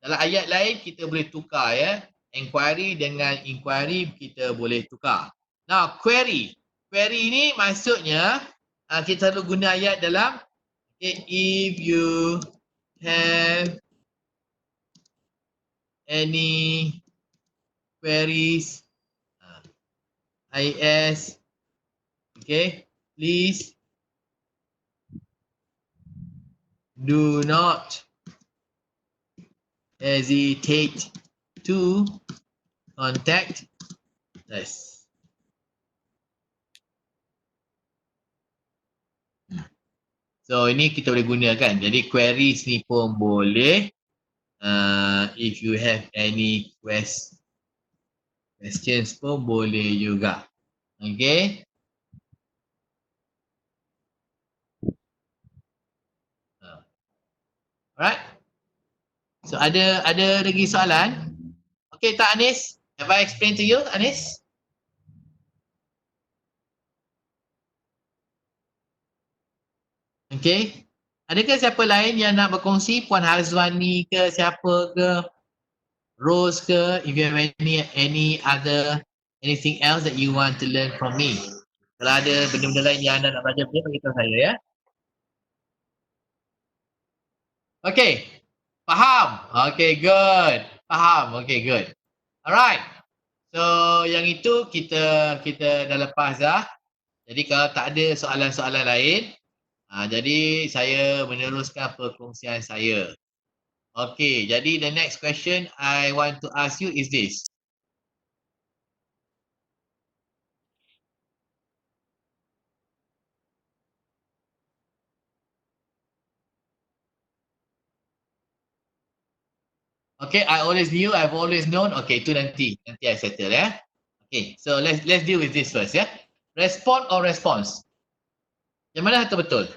dalam ayat lain kita boleh tukar ya. Inquiry dengan inquiry kita boleh tukar. Now query. Query ni maksudnya kita selalu guna ayat dalam if you have any queries IS, okay, please do not hesitate to contact us. So ini kita boleh gunakan. Jadi queries ni pun boleh. If you have any questions pun boleh juga. Okay. Alright. So ada lagi soalan? Okay tak Anis? Have I explained to you Anis? Okay. Adakah siapa lain yang nak berkongsi? Puan Hazwani ke, siapa ke? Rose ke? If you have anything else that you want to learn from me. Kalau ada benda-benda lain yang anda nak belajar, beritahu saya ya. Okay. Faham? Okay, good. Faham? Okay, good. Alright. So, yang itu kita dah lepas dah. Jadi kalau tak ada soalan-soalan lain, jadi saya meneruskan perkongsian saya. Okay, jadi the next question I want to ask you is this. Okay, I always knew, I've always known. Okay, itu nanti I settle ya. Okay, so let's deal with this first ya. Respond or response? Yang mana kata betul?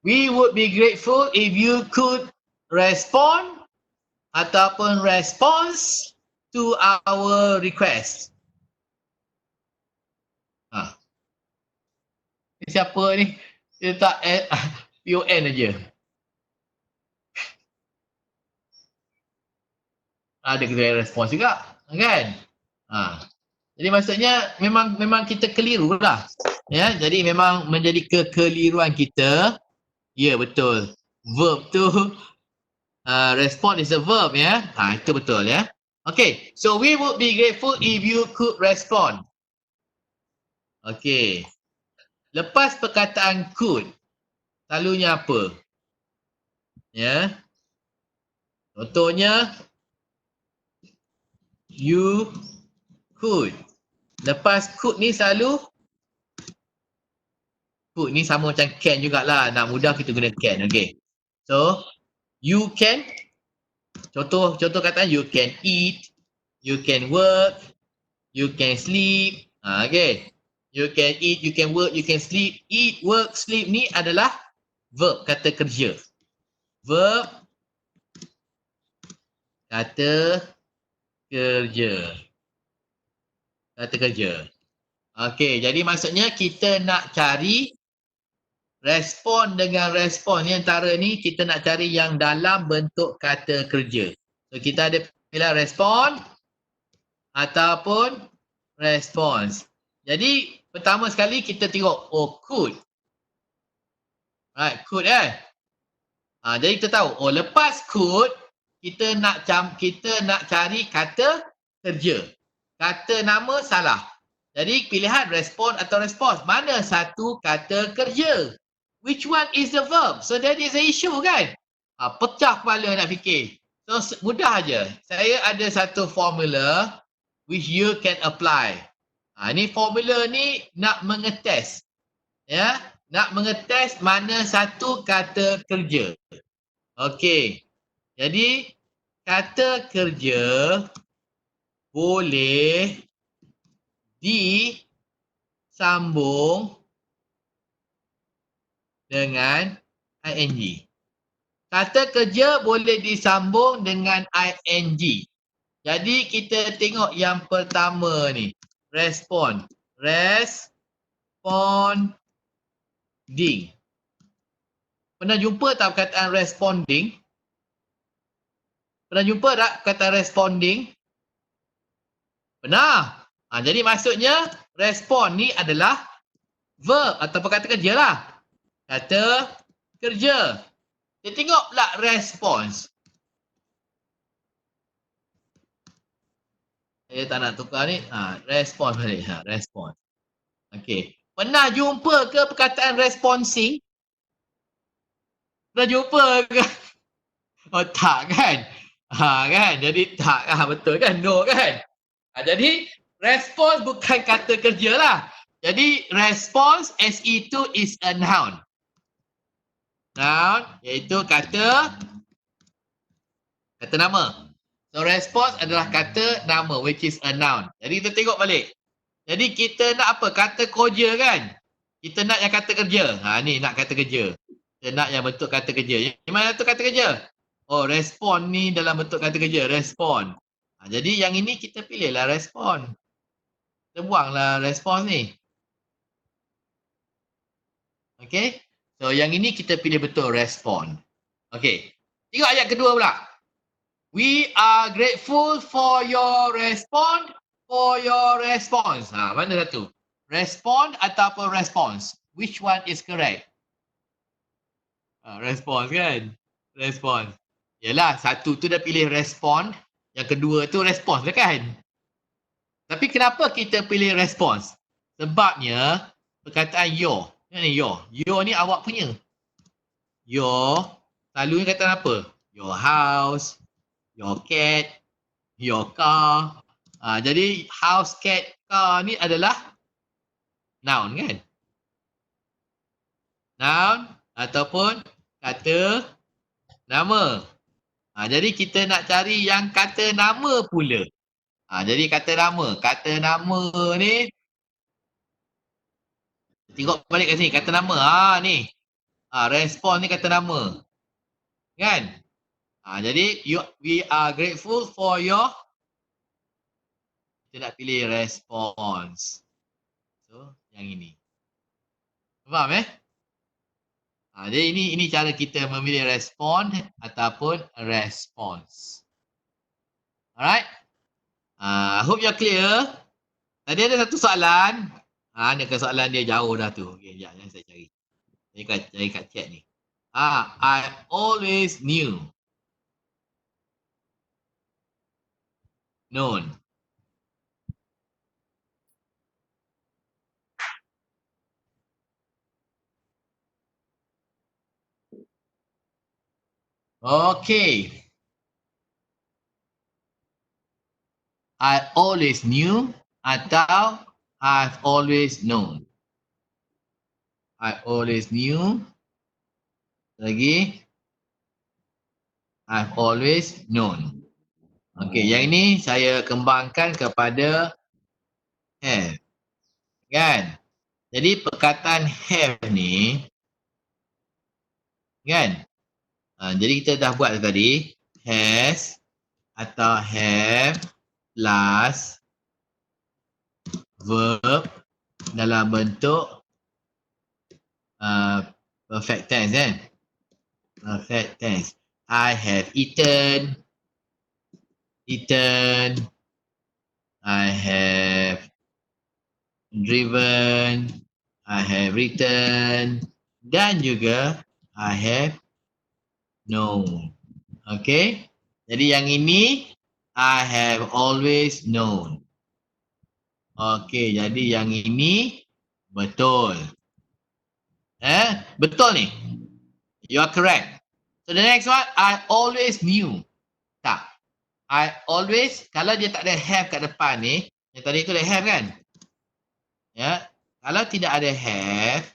We would be grateful if you could respond ataupun response to our request. Ni siapa ni? Dia tak PON aja. Ada kena respons juga, kan? Jadi maksudnya memang kita keliru lah. Ya, jadi memang menjadi kekeliruan kita. Ya, betul. Verb tu respond is a verb, ya. Itu betul, ya. Okay, so we would be grateful if you could respond. Okay. Lepas perkataan could, selalunya apa? Ya. Contohnya, you could. Lepas could ni selalu could ni sama macam can jugalah. Nak mudah kita guna can. Okay. So, you can. Contoh kataan you can eat, you can work, you can sleep. Okay. You can eat, you can work, you can sleep. Eat, work, sleep ni adalah verb, kata kerja. Verb, kata kerja. Kata kerja. Okey, jadi maksudnya kita nak cari respon dengan respon ni antara ni kita nak cari yang dalam bentuk kata kerja. So kita ada pilihan respon ataupun response. Jadi pertama sekali kita tengok could. Right, could jadi kita tahu lepas could kita nak cari kata kerja. Kata nama salah. Jadi pilihan respon atau response. Mana satu kata kerja? Which one is the verb? So that is the issue, kan? Pecah kepala nak fikir. So mudah aja. Saya ada satu formula which you can apply. Ni formula ni nak mengetes. Ya, nak mengetes mana satu kata kerja. Okey. Jadi kata kerja boleh disambung dengan ing. Kata kerja boleh disambung dengan ing. Jadi kita tengok yang pertama ni. Respond. Responding. Pernah jumpa tak perkataan responding? Pernah jumpa tak perkataan responding? Pernah. Jadi maksudnya respond ni adalah verb ataupun kata kerja lah. Kata kerja. Kita tengok pula response. Saya tak nak tukar ni. Response balik. Response. Okey. Pernah jumpa ke perkataan responsing? Pernah jumpa ke? Oh tak kan? Kan? Jadi tak. Betul kan? No kan? Jadi response bukan kata kerja lah. Jadi response SE2 is a noun. Noun iaitu kata nama. So response adalah kata nama which is a noun. Jadi kita tengok balik. Jadi kita nak apa? Kata koja kan? Kita nak yang kata kerja. Ni nak kata kerja. Kita nak yang bentuk kata kerja. Yang mana tu kata kerja? Oh, respond ni dalam bentuk kata kerja. Respond. Jadi yang ini kita pilihlah respond. Kita buanglah response ni. Okay. So yang ini kita pilih betul respond. Okay. Tengok ayat kedua pula. We are grateful for your response. Mana satu? Respond ataupun response? Which one is correct? Response kan? Response. Yalah, satu tu dah pilih respond. Yang kedua tu response lah kan? Tapi kenapa kita pilih response? Sebabnya perkataan your. Ni your. Your ni awak punya. Your selalunya kata apa? Your house, your cat, your car. Jadi house, cat, car ni adalah noun kan? Noun ataupun kata nama. Jadi kita nak cari yang kata nama pula. Jadi kata nama ni tengok balik kat sini kata nama. Ni. Respond ni kata nama. Kan? Jadi we are grateful for your, kita nak pilih response. So, yang ini. Faham jadi ini cara kita memilih respond ataupun response. Alright? I hope you're clear. Tadi ada satu soalan. Ni soalan dia jauh dah tu. Okay, sekejap saya cari. Cari kat chat ni. I always knew. Known. Okay. I always knew atau I've always known. I always knew. Lagi. I've always known. Okay, yang ini saya kembangkan kepada have. Kan? Jadi perkataan have ni, kan? Jadi kita dah buat tadi. Has atau have plus verb dalam bentuk perfect tense kan? Perfect tense. I have eaten. I have driven. I have written. Dan juga I have known. Okay. Jadi yang ini I have always known. Okay, jadi yang ini betul. Betul ni. You are correct. So the next one, I always knew. Tak. I always, kalau dia tak ada have kat depan ni, yang tadi tu ada have kan? Ya. Kalau tidak ada have,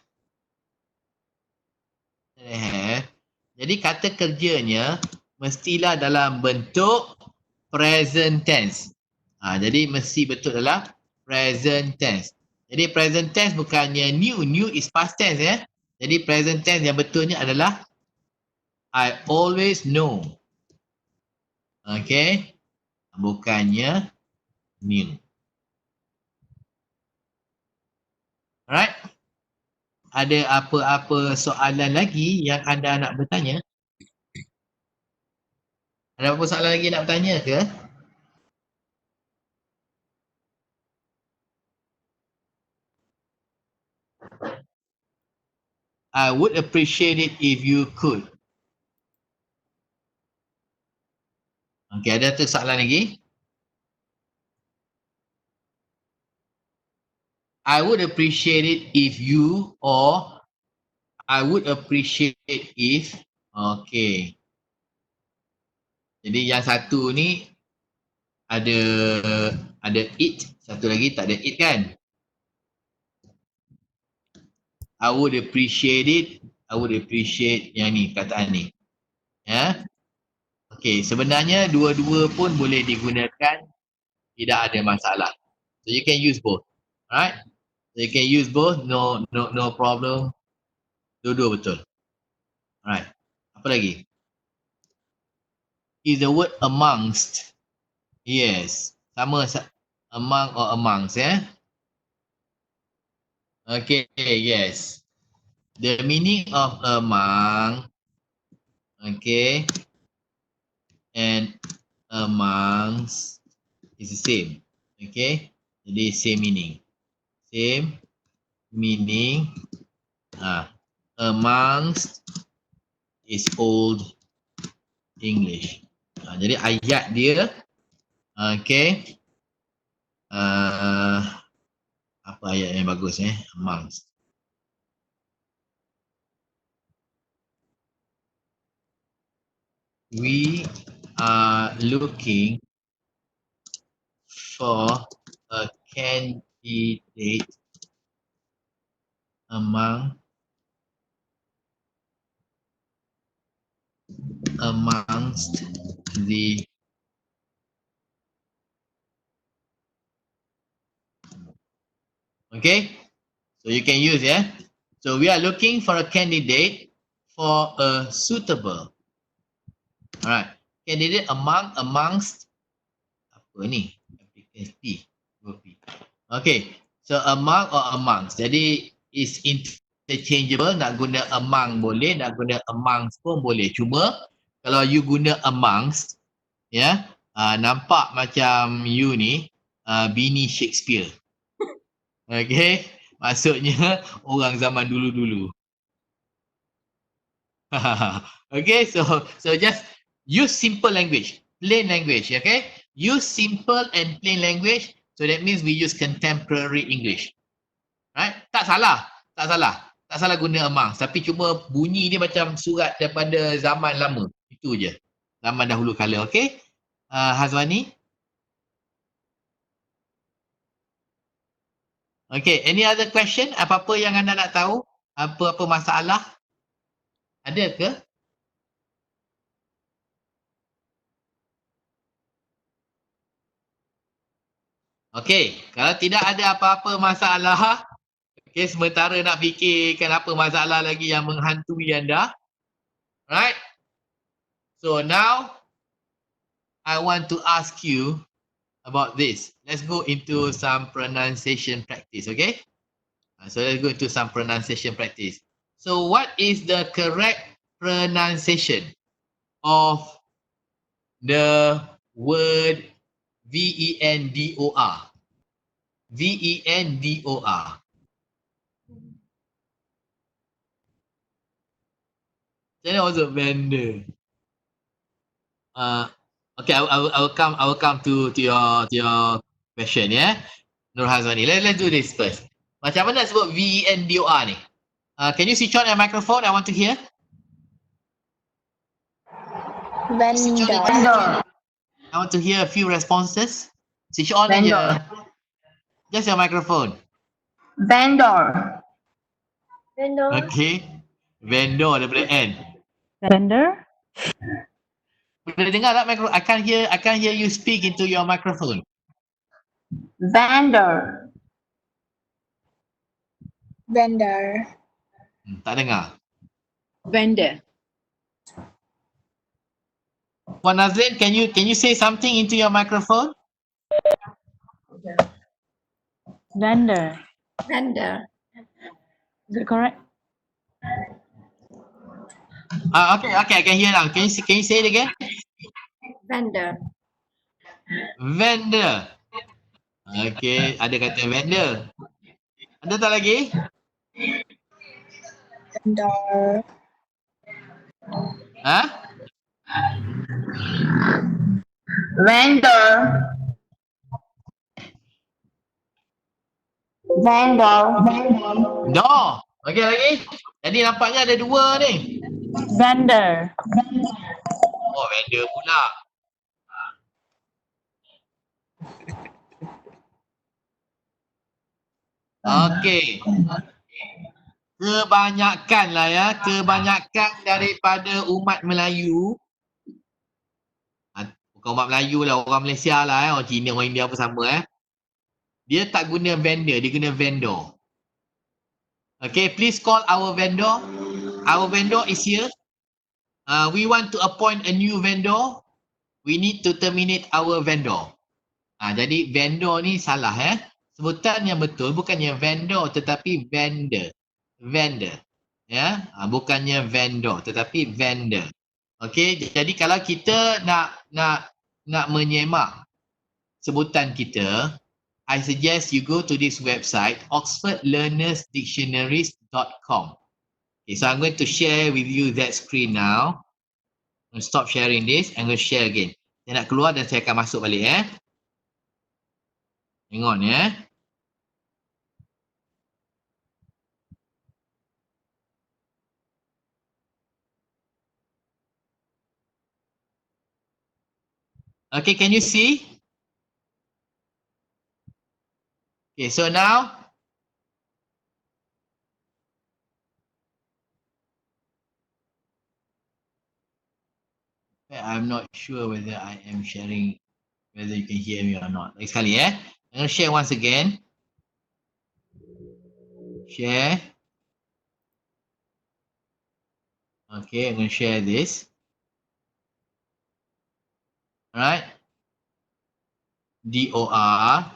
jadi kata kerjanya mestilah dalam bentuk present tense. Jadi mesti betul dalam present tense. Jadi present tense bukannya new. New is past tense ya. Jadi present tense yang betulnya adalah I always know. Okay. Bukannya new. Alright. Ada apa-apa soalan lagi yang anda nak bertanya? Ada apa soalan lagi nak bertanya ke? I would appreciate it if you could. Okay, ada tu soalan lagi? I would appreciate it if you, or I would appreciate if. Okay. Jadi yang satu ni ada it, satu lagi tak ada it kan? I would appreciate it. I would appreciate yang ni, kataan ni. Ya. Okay, sebenarnya dua-dua pun boleh digunakan. Tidak ada masalah. So you can use both. Alright? So you can use both. No problem. Dua-dua betul. Alright. Apa lagi? Is the word amongst. Yes. Sama among or amongst ya. Okay, yes. The meaning of among, okay, and amongst is the same. Okay, jadi same meaning. Same meaning. Amongst is old English. Jadi ayat dia, okay. Apa ayat yang bagus amongst. We are looking for a candidate amongst the okay, so you can use so we are looking for a candidate for a suitable. Alright. Candidate amongst apa ni? Applicants P. Okay. So among or amongst. Jadi is interchangeable. Nak guna among boleh, nak guna amongst pun boleh. Cuma kalau you guna amongst, ya, nampak macam you ni bini Shakespeare. Okay. Maksudnya orang zaman dulu-dulu. Okay, so just use simple language, plain language, okay? Use simple and plain language. So that means we use contemporary English. Right? Tak salah, tak salah. Tak salah guna amongst, tapi cuma bunyi dia macam surat daripada zaman lama. Itu je. Zaman dahulu kala, okay? Hazwani? Okay, any other question? Apa-apa yang anda nak tahu? Apa-apa masalah? Ada ke? Okey, kalau tidak ada apa-apa masalah, okey, sementara nak fikirkan apa masalah lagi yang menghantui anda. Right? So now, I want to ask you about this. Let's go into some pronunciation practice, okay? So let's go into some pronunciation practice. So what is the correct pronunciation of the word vendor? Vendor. Then also vendor. Okay, I will come to your question, yeah. Nur Hazwani. Let's do this first. Macam mana sebut vendor ni? Can you switch on your microphone? I want to hear. Vendor. I want to hear a few responses. Switch on Vendor. just your microphone. Vendor. Okay. Vendor daripada N. Vendor. Boleh dengar tak microphone? I can't hear you speak into your microphone. Vendor. Tak dengar. Vendor. Puan Nazlin, can you say something into your microphone? Vendor. Is it correct? Okay, I can hear now. Can you say it again? Vendor. Okay, ada kata vendor. Ada tak lagi? Vendor. Ha? Vendor. Vendor. No. Okay lagi. Jadi nampaknya ada dua ni. Vendor. Oh, vendor pula. Okay. Kebanyakan lah ya. Kebanyakan daripada umat Melayu. Bukan umat Melayu lah. Orang Malaysia lah. Orang Cina, orang India apa sama. Dia tak guna vendor. Dia guna vendor. Okay, please call our vendor. Our vendor is here. We want to appoint a new vendor. We need to terminate our vendor. Jadi vendor ni salah Sebutan yang betul bukannya vendor tetapi vendor. Vendor. Ya, bukannya vendor tetapi vendor. Okey, jadi kalau kita nak menyemak sebutan kita, I suggest you go to this website oxfordlearnersdictionaries.com. Okay, so I'm going to share with you that screen now. I'm going to stop sharing this. I'm going to share again. Saya nak keluar dan saya akan masuk balik Hang on Okay, can you see? Okay, so now I'm not sure whether I am sharing, whether you can hear me or not. Lagi sekali I'm going to share once again. Share. Okay, I'm going to share this. Alright. DOR.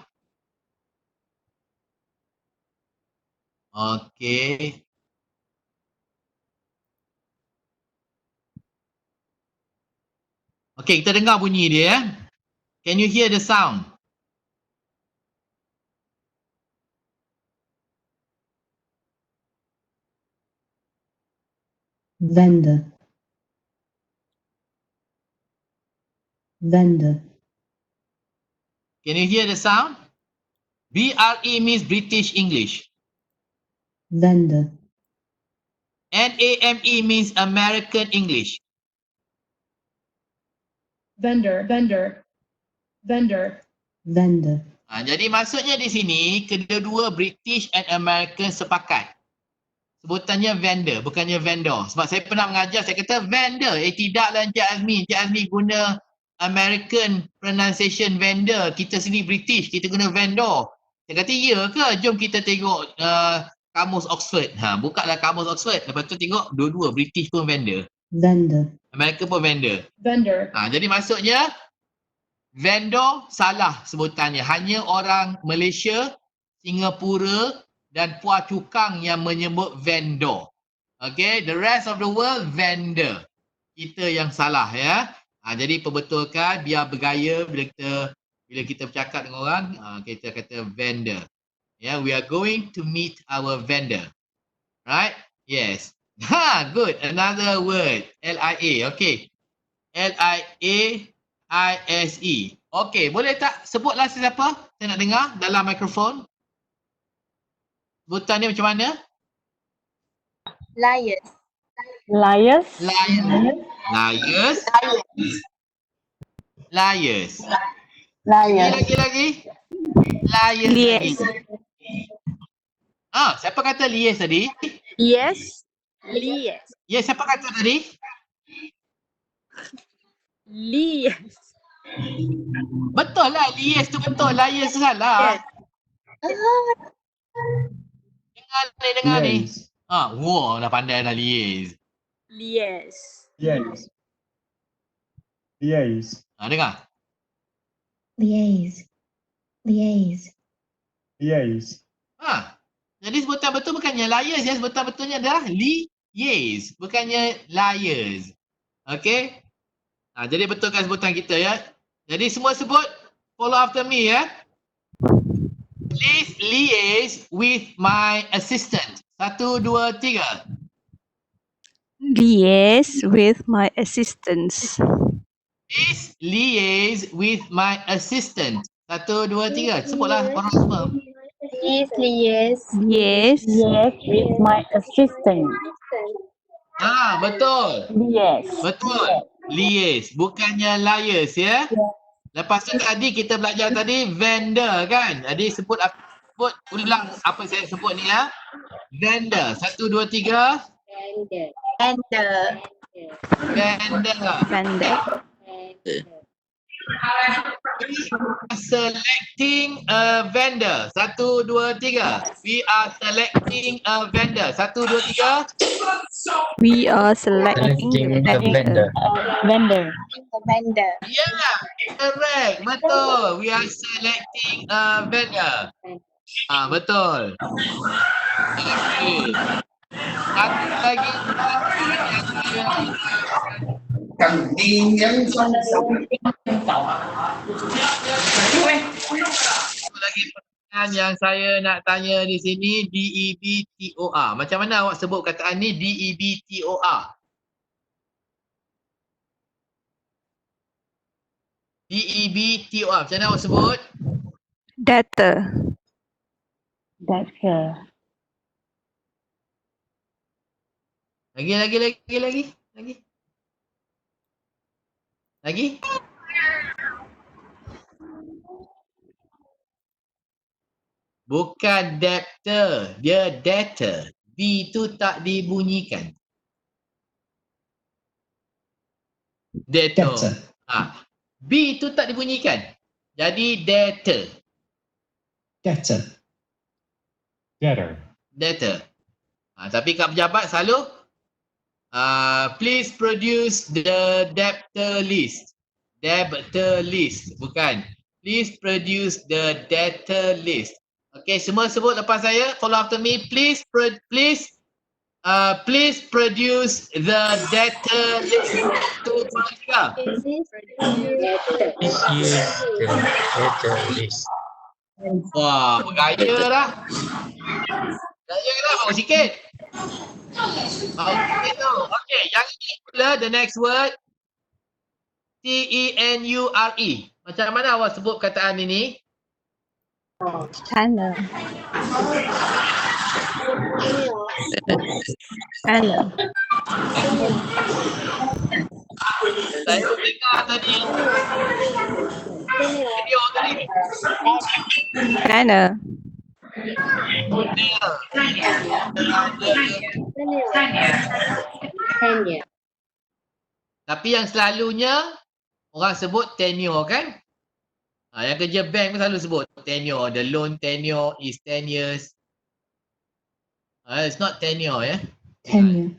Okay. Okay, kita dengar bunyi dia. Can you hear the sound? Vendor. Vendor. Can you hear the sound? BRE means British English. Vendor. NAME means American English. Vendor. Vendor. Jadi maksudnya di sini, kedua-dua British and American sepakat. Sebutannya vendor, bukannya vendor. Sebab saya pernah mengajar, saya kata vendor. Tidaklah Encik Azmi. Encik Azmi guna American pronunciation vendor. Kita sini British, kita guna vendor. Saya kata, ya ke? Jom kita tengok kamus Oxford. Bukalah kamus Oxford. Lepas tu tengok dua-dua British pun vendor. Vendor. American pun vendor. Vendor. Jadi maksudnya, vendor salah sebutannya. Hanya orang Malaysia, Singapura dan Puah Cukang yang menyebut vendor. Okay, the rest of the world vendor. Kita yang salah ya. Jadi perbetulkan biar bergaya bila kita bercakap dengan orang, kita kata vendor. Yeah, we are going to meet our vendor. Right? Yes. Good. Another word. LIA. Okay. LIAISE. Okay, boleh tak sebutlah siapa? Saya nak dengar dalam mikrofon. Sebutan dia macam mana? Liars. Liars. Liars. Liars. Liars. Lagi. Liars. Siapa kata liars tadi? Yes. Lies. Ya, siapa kata tadi? Lies. Betul lah, liars tu betul. Liars tu salah. Dengar ni. Wah, dah pandai dah liars. Lies. Dengar. Liaise. Jadi sebutan betul bukannya liars ya, sebutan betulnya adalah liars, bukannya liars. Okay? Jadi betulkan sebutan kita ya. Jadi semua sebut, follow after me ya. Please liaise with my assistant. 1, 2, 3. Lies with my assistants. Please liaise with my assistant. 1, 2, 3. Sebutlah orang semua. Please liaise. Yes. Yes, with my assistant. Betul. Yes. Betul. Liaise, bukannya liars ya. Lepas tu tadi kita belajar tadi vendor kan. Jadi sebut ulang apa saya sebut ni ya. Vendor. 1, 2, 3. Vendor. Vendor. Selecting a vendor. 1, 2, 3. We are selecting a vendor. 1, 2, 3. We are selecting A vendor. Vendor. Yeah, correct. Betul. We are selecting a vendor. Betul. Okay. Satu lagi. Satu lagi pertanyaan yang saya nak tanya di sini, DEBTOR. Macam mana awak sebut kataan ni, DEBTOR? DEBTOR. Macam mana awak sebut? data. Data. Lagi? Bukan data, dia data. D tu tak dibunyikan. Data. B tu tak dibunyikan. Jadi data. Data. Tapi kat pejabat selalu Please produce the debtor list. Debtor list, bukan. Please produce the debtor list. Okay, semua sebut lepas saya. Follow after me. Please produce the debtor list. 1, 2, 3. Please use the data list. Wah, bergaya dah. Bergaya dah, bawa sikit. Okay, yang ini pula the next word. Tenure. Macam mana awak sebut perkataan ini? China. China. Saya dengar tadi. Tenure tadi. China. Tapi yang selalunya orang sebut tenure kan? Yang kerja bank pun selalu sebut tenure. The loan tenure is 10 years. It's not tenure ya. Tenure.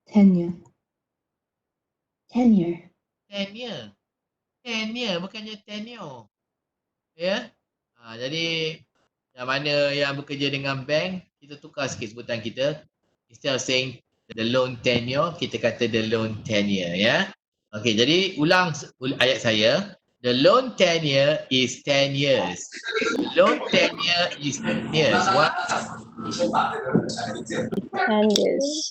Tenure. Tenure. Tenure bukannya tenure. Ya. Jadi yang mana yang bekerja dengan bank, kita tukar sikit sebutan kita. Instead of saying the loan tenure, kita kata the loan tenure ya. Okey, jadi ulang ayat saya. The loan tenure is 10 years. Loan tenure is 10 years. What? 10 years.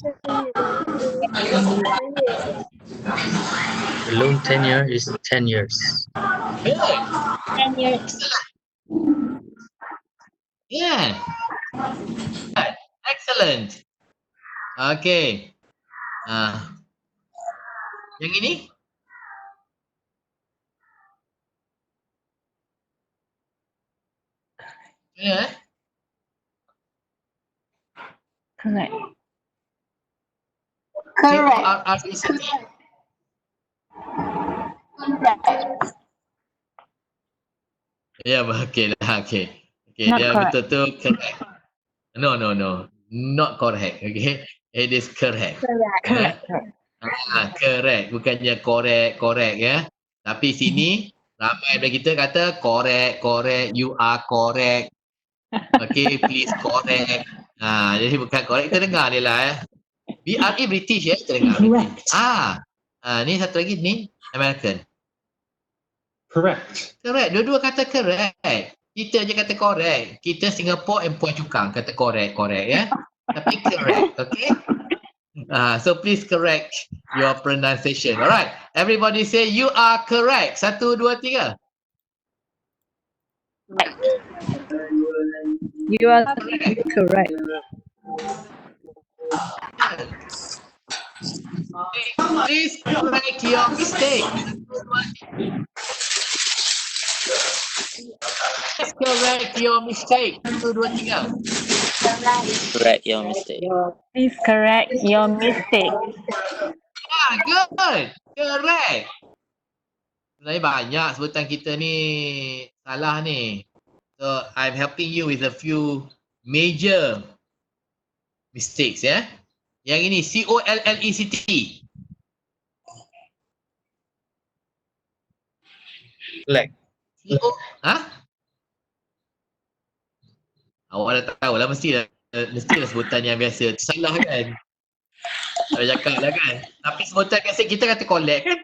The loan tenure is 10 years. Good. 10 years. Yeah. Excellent. Okay. Yang ini? Ya. Correct. Correct. C-O-R-R-E-C-T. Ya, okey lah. Okey. Okey, Not dia correct. betul-betul correct. No. Not correct. Okay. It is correct. Correct. Correct. Bukannya correct ya. Tapi sini ramai dari kita kata correct, you are correct. Okay, please correct. Jadi bukan correct, kita dengar dia lah ya. BRE British ya, kita dengar. Correct. Ni satu lagi ni American. Correct. Correct, dua-dua kata correct. Kita je kata correct. Kita Singapore and Puan Cukang kata correct ya. Tapi correct, okay? So please correct your pronunciation. Alright, everybody say you are correct. 1, 2, 3. You are correct. Please correct your mistake. Please correct your mistake. 1, 2, 3. Correct your mistake. Please correct your mistake. Good. Correct. Sebenarnya banyak sebutan kita ni salah ni. So I'm helping you with a few major mistakes ya. Yang ini COLLECT. Collect. Awak dah tahu lah mestilah sebutan yang biasa. Salah kan? Saya cakap lah kan. Tapi sebutan biasa kita kata collect kan?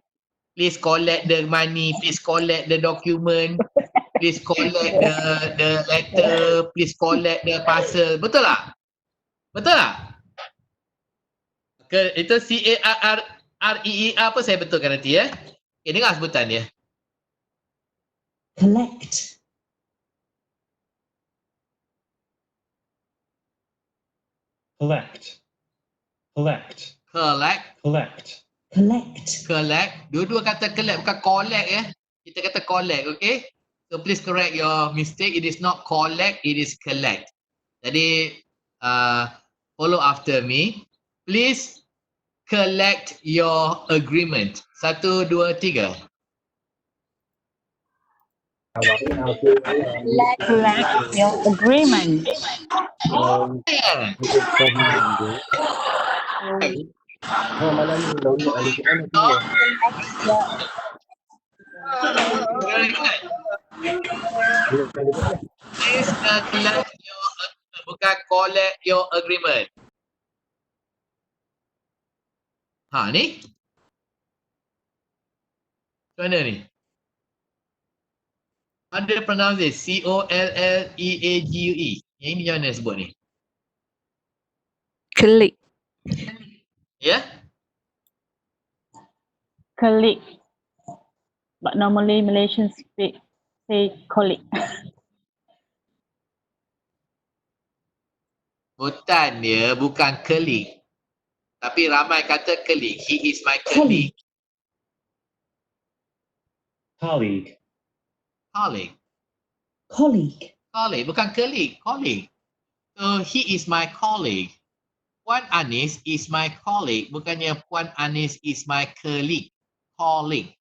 Please collect the money, please collect the document, please collect the letter, please collect the parcel. Betul tak? Betul tak? Itu CARREER apa saya betulkan nanti ya. Okay, dengar sebutan dia. Collect. Collect. Collect. Collect. Collect. Collect. Collect. Dua-dua kata collect bukan collect ya. Kita kata collect, okay? So please correct your mistake. It is not collect, it is collect. Jadi follow after me. Please collect your agreement. 1, 2, 3. Collect your agreement. Very good. Please collect your bukan collect your agreement. Ha ni. Macam mana ni? How do you pronounce this? C-O-L-L-E-A-G-U-E. Yang ini macam mana sebut ni? Click. Ya? Yeah? Colleague. But normally Malaysians say colleague. Sebutan dia bukan colleague. Tapi ramai kata colleague. He is my colleague. Colleague. Colleague. Colleague. Colleague. Bukan colleague. Colleague. So, he is my colleague. Puan Anis is my colleague. Bukannya Puan Anis is my colleague. Colleague.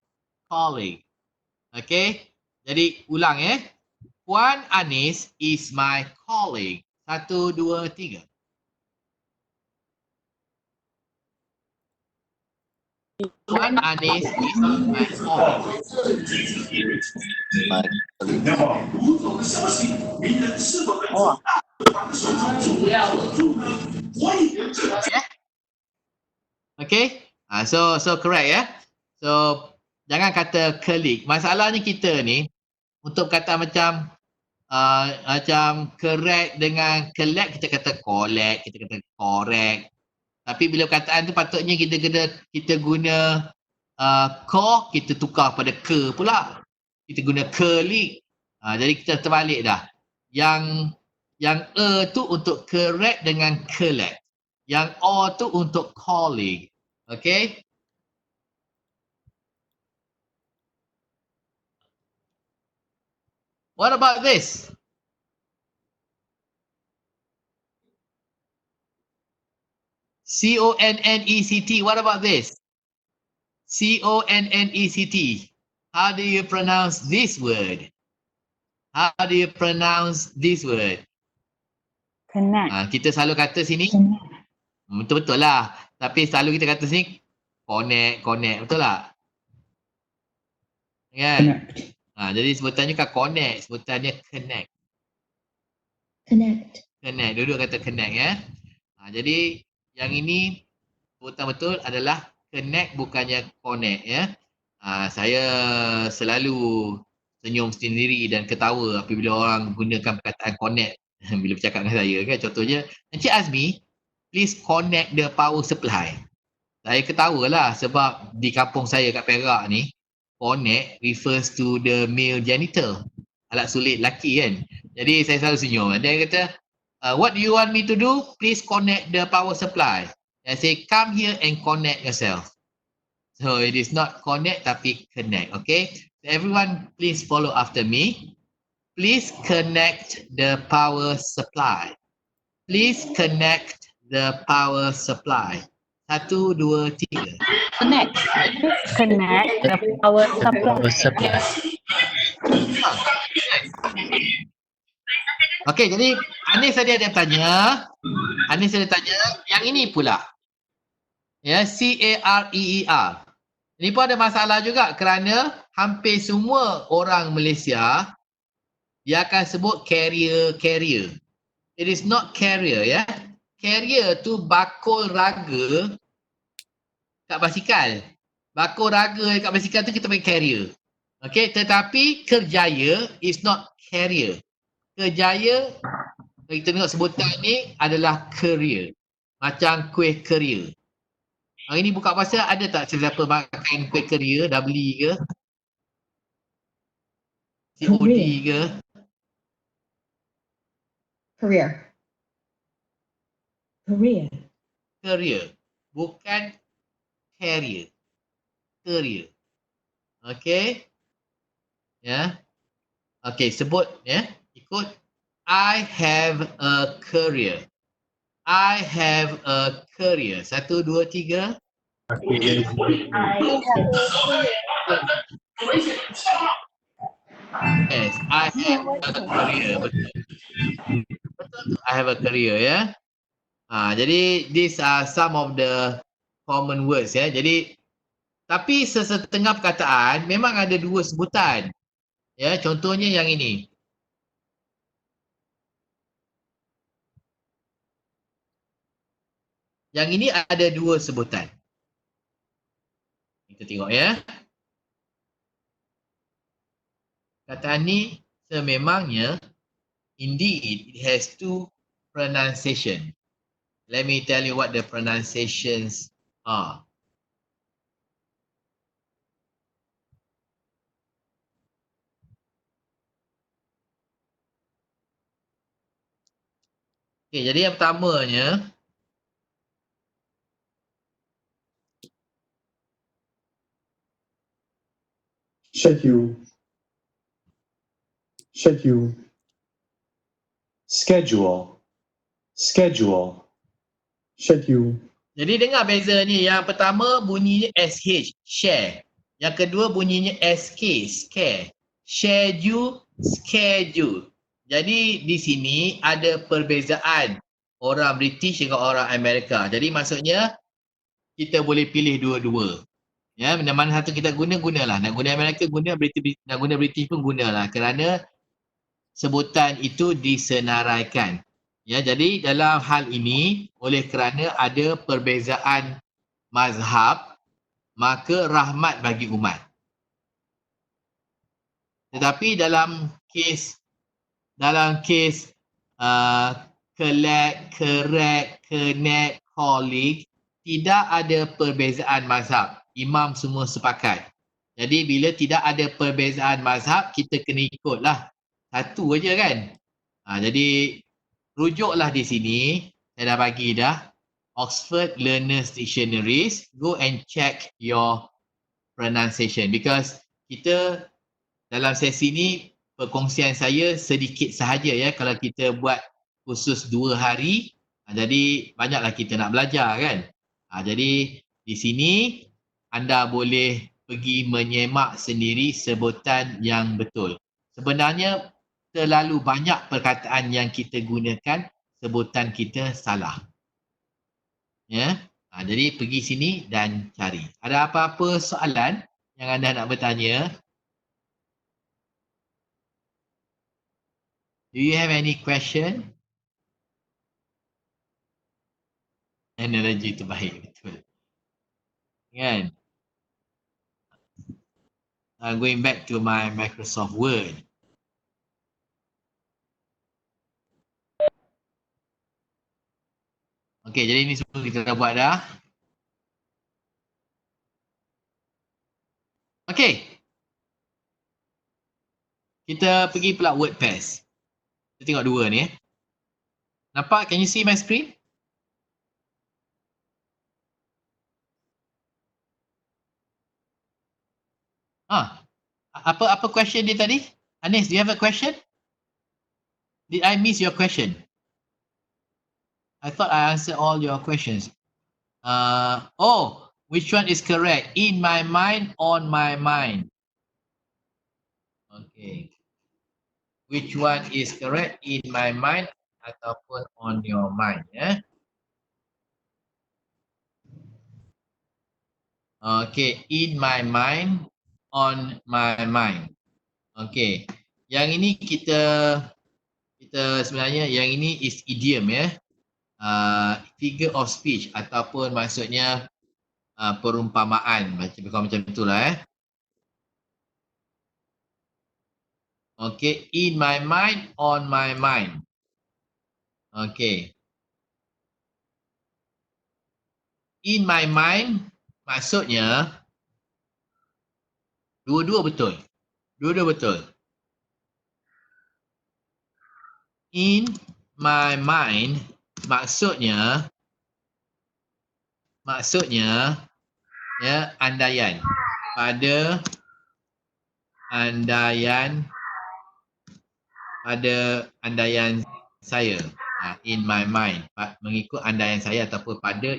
Colleague. Okay. Jadi, ulang Puan Anis is my colleague. 1, 2, 3. Puan Anis is my colleague. Okay. So correct So jangan kata colleague. Masalahnya kita ni untuk kata macam correct dengan collect, kita kata collect, kita kata correct. Tapi bila perkataan tu patutnya kita guna core, kita tukar pada ke pula. Kita guna colleague. Jadi kita terbalik dah. Yang tu untuk correct dengan collect. Yang o tu untuk colleague. Okay? What about this? C-O-N-N-E-C-T. What about this? C-O-N-N-E-C-T. How do you pronounce this word? How do you pronounce this word? Connect. Kita selalu kata sini. Betul-betul lah. Tapi selalu kita kata sini connect. Betul tak? Kan? Jadi sebutannya kan connect. Sebutannya connect. Connect. Duduk kata connect Jadi yang ini sebutan betul adalah connect, bukannya connect Saya selalu senyum sendiri dan ketawa apabila orang gunakan perkataan connect bila bercakap dengan saya kan. Contohnya, Encik Azmi, please connect the power supply. Saya ketawalah sebab di kampung saya kat Perak ni, connect refers to the male genital. Alat sulit lelaki kan. Jadi saya selalu senyum. Dia kata, what do you want me to do? Please connect the power supply. I say, come here and connect yourself. So it is not connect tapi connect. Okay. So everyone please follow after me. Please connect the power supply. Please connect the power supply. 1, 2, 3. Connect. Connect the power supply. Okay, jadi Anis tadi ada tanya. Yang ini pula. C-A-R-E-E-R. Ini pun ada masalah juga kerana hampir semua orang Malaysia dia akan sebut carrier. It is not carrier Carrier tu bakul raga kat basikal. Bakul raga kat basikal tu kita panggil carrier. Okay, tetapi kerjaya is not carrier. Kerjaya, kita tengok sebutan ni adalah career. Macam kuih keria. Hari ni buka puasa ada tak sesiapa makan kuih keria, dah beli ke? COD ke? Career. Career. Bukan carrier. Career. Okay. Okay, sebut ikut. I have a career. I have a career. 1, 2, 3. Yes, I have a career. Betul. I have a career Jadi these are some of the common words ya. Jadi tapi sesetengah perkataan memang ada dua sebutan. Ya, contohnya yang ini. Yang ini ada dua sebutan. Kita tengok ya. Perkataan ni sememangnya indeed it has two pronunciation. Let me tell you what the pronunciations are. Okay, jadi yang pertamanya Schedule. Schedule. Schedule. Schedule. Schedule. jadi dengar beza ni. Yang pertama bunyinya SH, share. Yang kedua bunyinya SK, scare. Schedule, schedule. Jadi di sini ada perbezaan orang British dengan orang Amerika. Jadi maksudnya kita boleh pilih dua-dua. Ya, mana satu kita gunalah. Nak guna Amerika guna, nak guna British pun gunalah. Kerana sebutan itu disenaraikan. Ya, jadi dalam hal ini oleh kerana ada perbezaan mazhab, maka rahmat bagi umat. Tetapi dalam kes collect, correct, connect, colleague, tidak ada perbezaan mazhab. Imam semua sepakat. Jadi bila tidak ada perbezaan mazhab, kita kena ikutlah. Satu aja kan. Jadi rujuklah di sini. Saya dah bagi dah. Oxford Learners Dictionaries. Go and check your pronunciation. Because kita dalam sesi ni, perkongsian saya sedikit sahaja ya. Kalau kita buat khusus 2 hari, jadi banyaklah kita nak belajar kan. Jadi di sini anda boleh pergi menyemak sendiri sebutan yang betul. Sebenarnya terlalu banyak perkataan yang kita gunakan, sebutan kita salah. Ya. Jadi pergi sini dan cari. Ada apa-apa soalan yang anda nak bertanya? Do you have any question? Analogi itu baik, betul. Kan? I'm going back to my Microsoft Word. Okay, jadi ini semua kita dah buat dah. Okay. Kita pergi pula WordPress. Kita tengok dua ni. Nampak? Can you see my screen? Apa question dia tadi? Anis, do you have a question? Did I miss your question? I thought I answered all your questions. Which one is correct? In my mind, on my mind. Okay. Which one is correct? In my mind ataupun on your mind, ya? Okay, in my mind, on my mind. Okay. Yang ini kita sebenarnya yang ini is idiom ya. Figure of speech ataupun maksudnya perumpamaan macam itulah . Okay, in my mind, on my mind. Okay. In my mind maksudnya dua-dua betul. Dua-dua betul. In my mind maksudnya ya andaian. Pada andaian saya, in my mind, mengikut andaian saya ataupun pada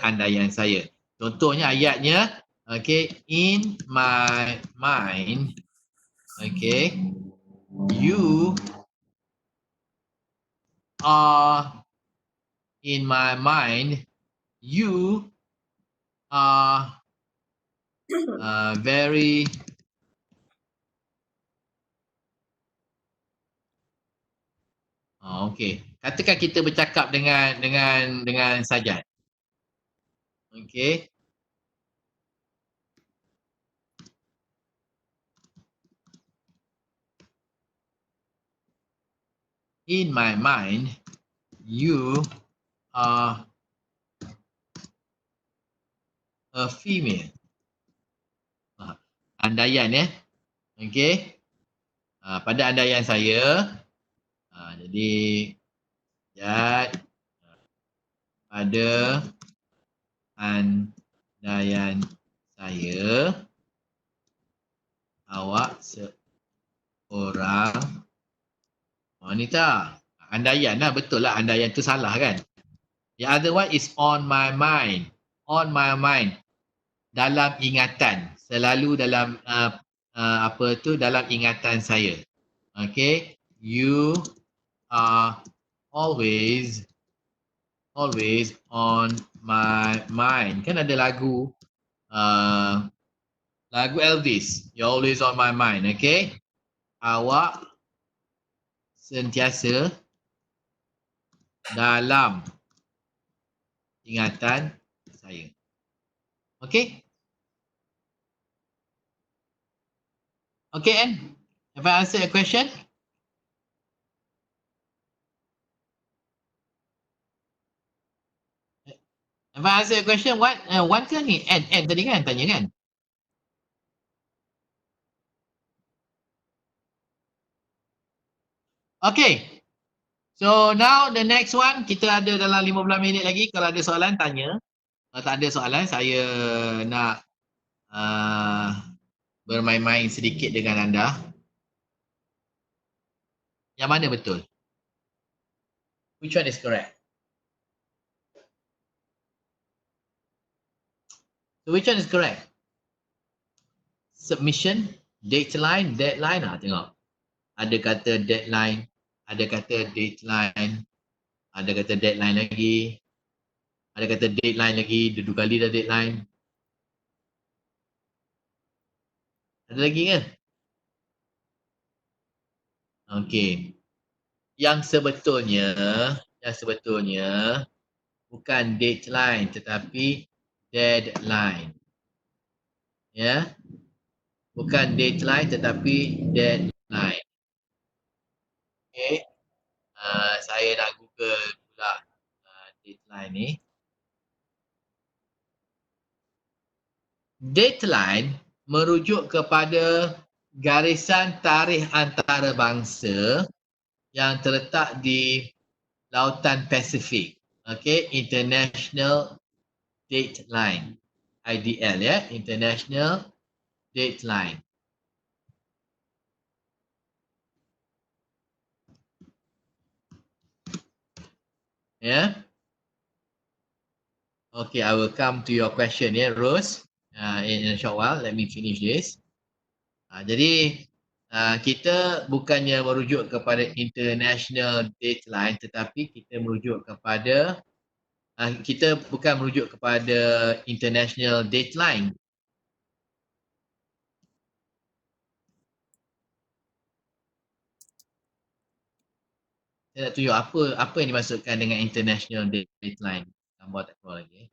andaian saya. Contohnya ayatnya, okay, in my mind, okay, you are in my mind, you are very okey. Katakan kita bercakap dengan Sajad. Okey. In my mind, you are a female. Andaian ya. Okey. Pada andaian saya, jadi Jad, pada andaian saya, awak seorang wanita. Andaian lah, betul lah, andaian tu salah kan. The other one is on my mind. On my mind. Dalam ingatan. Selalu dalam dalam ingatan saya. Okay. You are always on my mind. Kan ada lagu Elvis. You're always on my mind. Okay. Awak sentiasa dalam ingatan saya. Okay? Okay, Anne? Have I answered your question? Have I answered your question? What? One ke ni? Anne tadi kan tanya kan? Okay. So now the next one, kita ada dalam 15 minit lagi. Kalau ada soalan, tanya. Kalau tak ada soalan, saya nak bermain-main sedikit dengan anda. Yang mana betul? Which one is correct? So which one is correct? Submission, deadline. Tengok. Ada kata deadline, ada kata deadline, ada kata deadline lagi, ada kata deadline lagi, dua kali dah deadline. Ada lagi ke? Okey. Yang sebetulnya bukan deadline tetapi deadline. Ya. Bukan deadline tetapi deadline. Okey. Saya nak Google pula deadline ni. Deadline merujuk kepada garisan tarikh antarabangsa yang terletak di Lautan Pasifik. Okay, International Dateline. IDL ya, International Dateline. Yeah. Okay, I will come to your question ya, Rose. In a short while, let me finish this. Jadi kita bukannya merujuk kepada international dateline, tetapi kita merujuk kepada kita bukan merujuk kepada international dateline. Saya nak tunjuk apa yang dimaksudkan dengan international dateline. Gambar tak keluar lagi.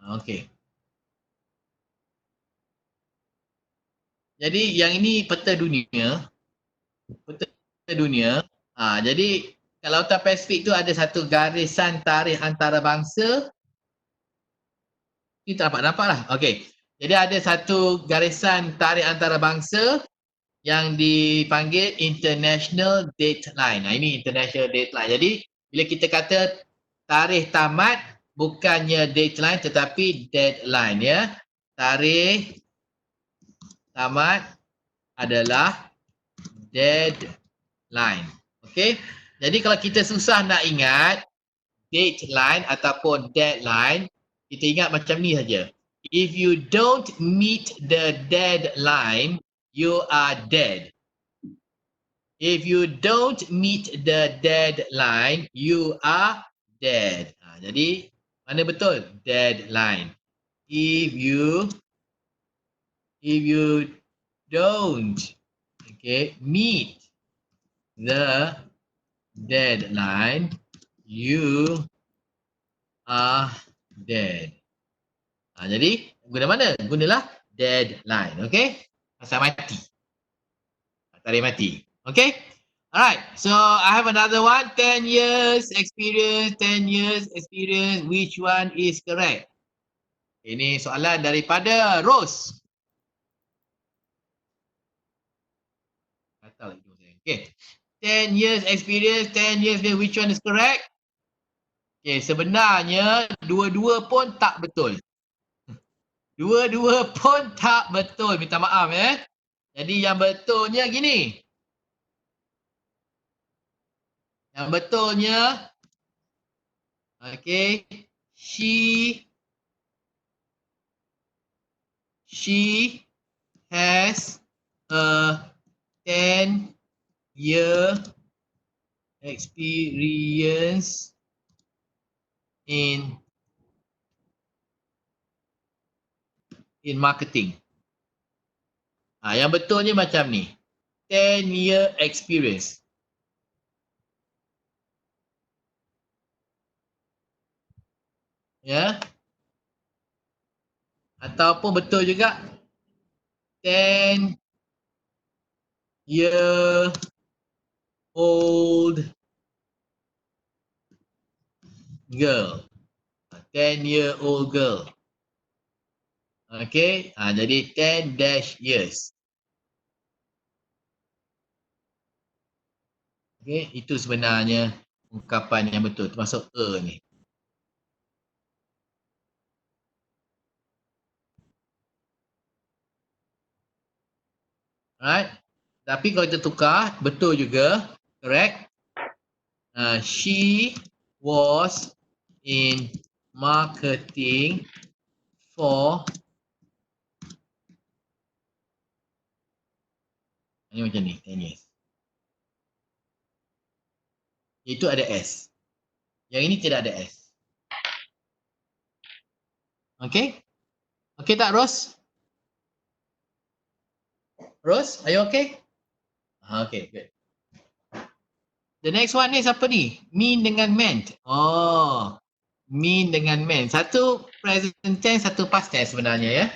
Okey. Jadi yang ini peta dunia. Peta dunia. Jadi kat Lautan Pasifik tu ada satu garisan tarikh antarabangsa. Kita nampak lah. Okey. Jadi ada satu garisan tarikh antarabangsa yang dipanggil International Dateline. Ini International Dateline. Jadi bila kita kata tarikh tamat, bukannya deadline tetapi deadline ya. Tarikh tamat adalah deadline. Okey. Jadi kalau kita susah nak ingat dateline ataupun deadline, kita ingat macam ni saja. If you don't meet the deadline, you are dead. If you don't meet the deadline, you are dead. Jadi mana betul? Deadline. If you don't meet the deadline, you are dead. Jadi guna mana? Gunalah deadline. Okay? Pasal mati. Tarikh mati. Okay? Alright. So I have another one. 10 years experience. 10 years experience. Which one is correct? Ini soalan daripada Rose. Kata lagi saya. Okay. 10 years experience. 10 years which one is correct? Okay. Sebenarnya dua-dua pun tak betul. Dua-dua pun tak betul. Minta maaf ya. Jadi yang betulnya gini. Yang betulnya. Okay. She has a 10-year experience in marketing. Yang betulnya macam ni. 10-year experience. Ya. Ataupun betul juga 10-year-old girl. 10-year-old girl. Okay. Jadi 10 years. Okay. Itu sebenarnya ungkapan yang betul. Termasuk ni. Alright. Tapi kalau kita tukar, betul juga. Correct. She was in marketing for ini macam ni, 10 years. Itu ada S. Yang ini tidak ada S. Okay? Okay tak, Ros? Ros, are you okay? Okay, good. The next one ni siapa ni? Mean dengan meant. Oh, mean dengan meant. Satu present tense, satu past tense sebenarnya ya.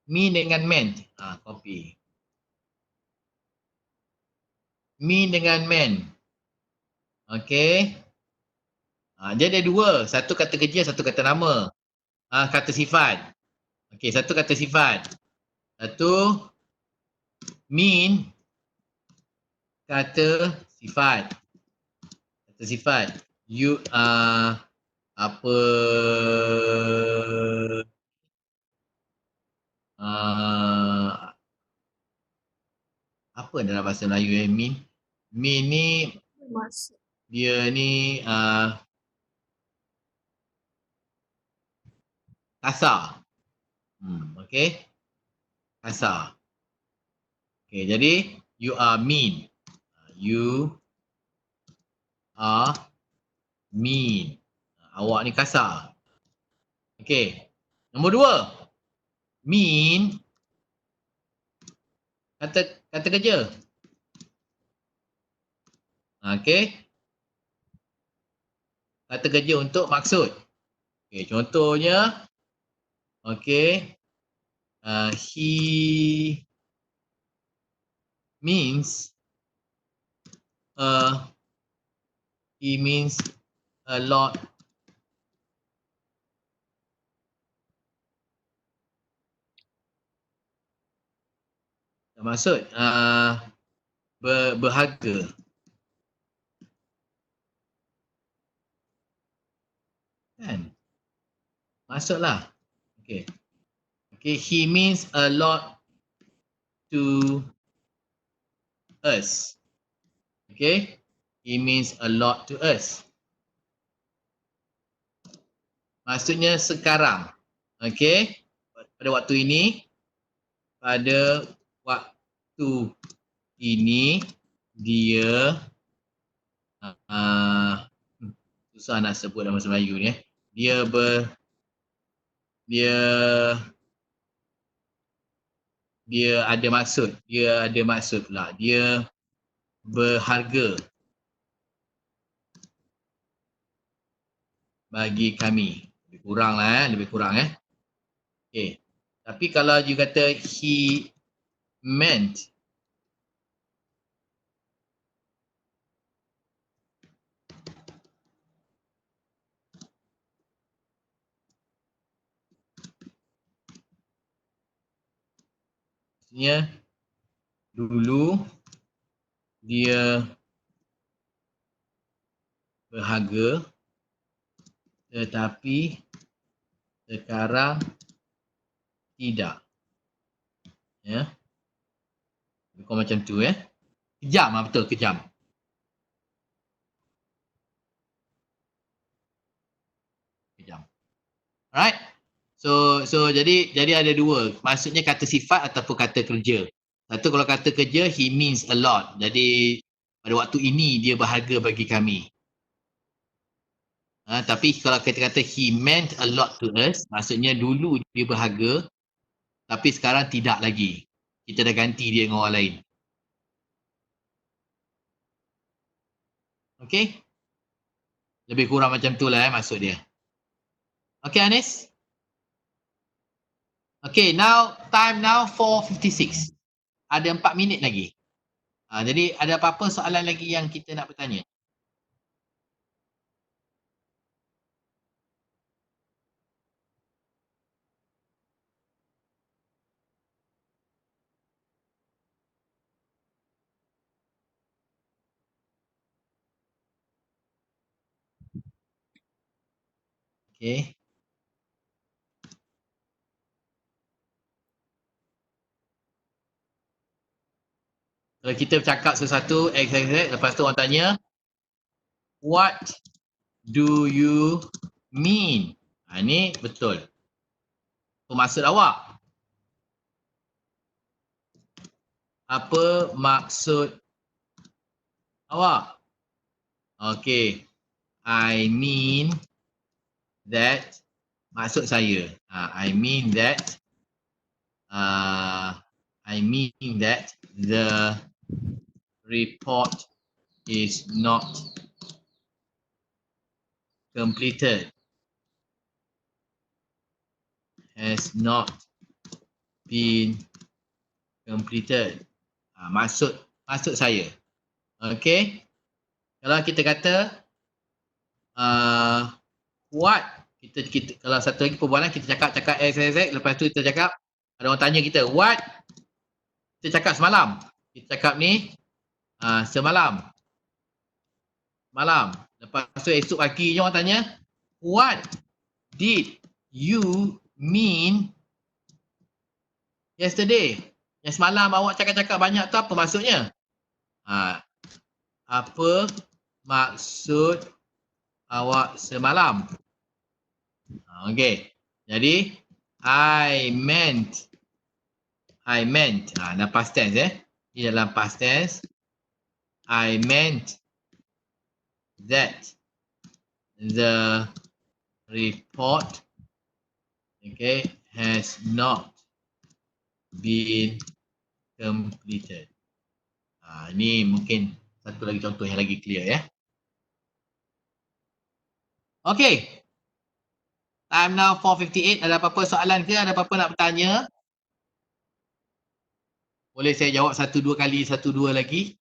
Mean dengan meant. Copy. Mean dengan meant. Okay. Dia ada dua. Satu kata kerja, satu kata nama. Kata sifat. Okay, satu kata sifat. Satu mean kata sifat. Kata sifat. You are apa apa dalam bahasa Melayu mean? Mean ni dia ni kasar. Okay. Kasar. Okay, jadi you are mean. You are mean. Awak ni kasar. Okay. Nombor dua. Mean kata kerja. Okay. Kata kerja untuk maksud. Okay, contohnya. Okay. He means a lot maksud berharga. Kan? Maksudlah. Okay. Okay, he means a lot to us. Okay. He means a lot to us. Maksudnya sekarang. Okay. Pada waktu ini. Pada waktu ini dia susah nak sebut dalam bahasa Melayu ni. Dia ada maksud. Dia ada maksud pula. Dia berharga bagi kami. Lebih kurang lah lebih kurang Okay. Tapi kalau you kata he meant, maksudnya dulu dia berharga tetapi sekarang tidak. Ya. Lebih kurang macam tu Kejam lah betul, kejam. Kejam. Alright. So jadi ada dua. Maksudnya kata sifat ataupun kata kerja. Satu kalau kata kerja, he means a lot. Jadi pada waktu ini dia berharga bagi kami. Tapi kalau kita kata he meant a lot to us, maksudnya dulu dia berharga, tapi sekarang tidak lagi. Kita dah ganti dia dengan orang lain. Okay? Lebih kurang macam tu lah maksud dia. Okay Anis? Okay, time now 4:56. Ada 4 minit lagi. Jadi ada apa-apa soalan lagi yang kita nak bertanya? Okay. Kalau kita bercakap sesuatu, lepas tu orang tanya, what do you mean? Ini betul. Apa maksud awak? Apa maksud awak? Okay. I mean that. Maksud saya. I mean that. I mean that the report is not completed. Has not been completed. Maksud saya. Okay. Kalau kita kata what, kita kalau satu lagi perbualan kita cakap XYZ, lepas tu kita cakap ada orang tanya kita what, kita cakap semalam. Kita cakap ni semalam. Malam. Lepas tu esok pagi je orang tanya what did you mean yesterday? Yang semalam awak cakap-cakap banyak tu apa maksudnya? Apa maksud awak semalam? Okay. Jadi I meant. Dalam past tense Di dalam past tense. I meant that the report has not been completed. Ini mungkin satu lagi contoh yang lagi clear Okay. Time now 4:58. Ada apa-apa soalan ke? Ada apa-apa nak bertanya? Boleh saya jawab satu dua lagi?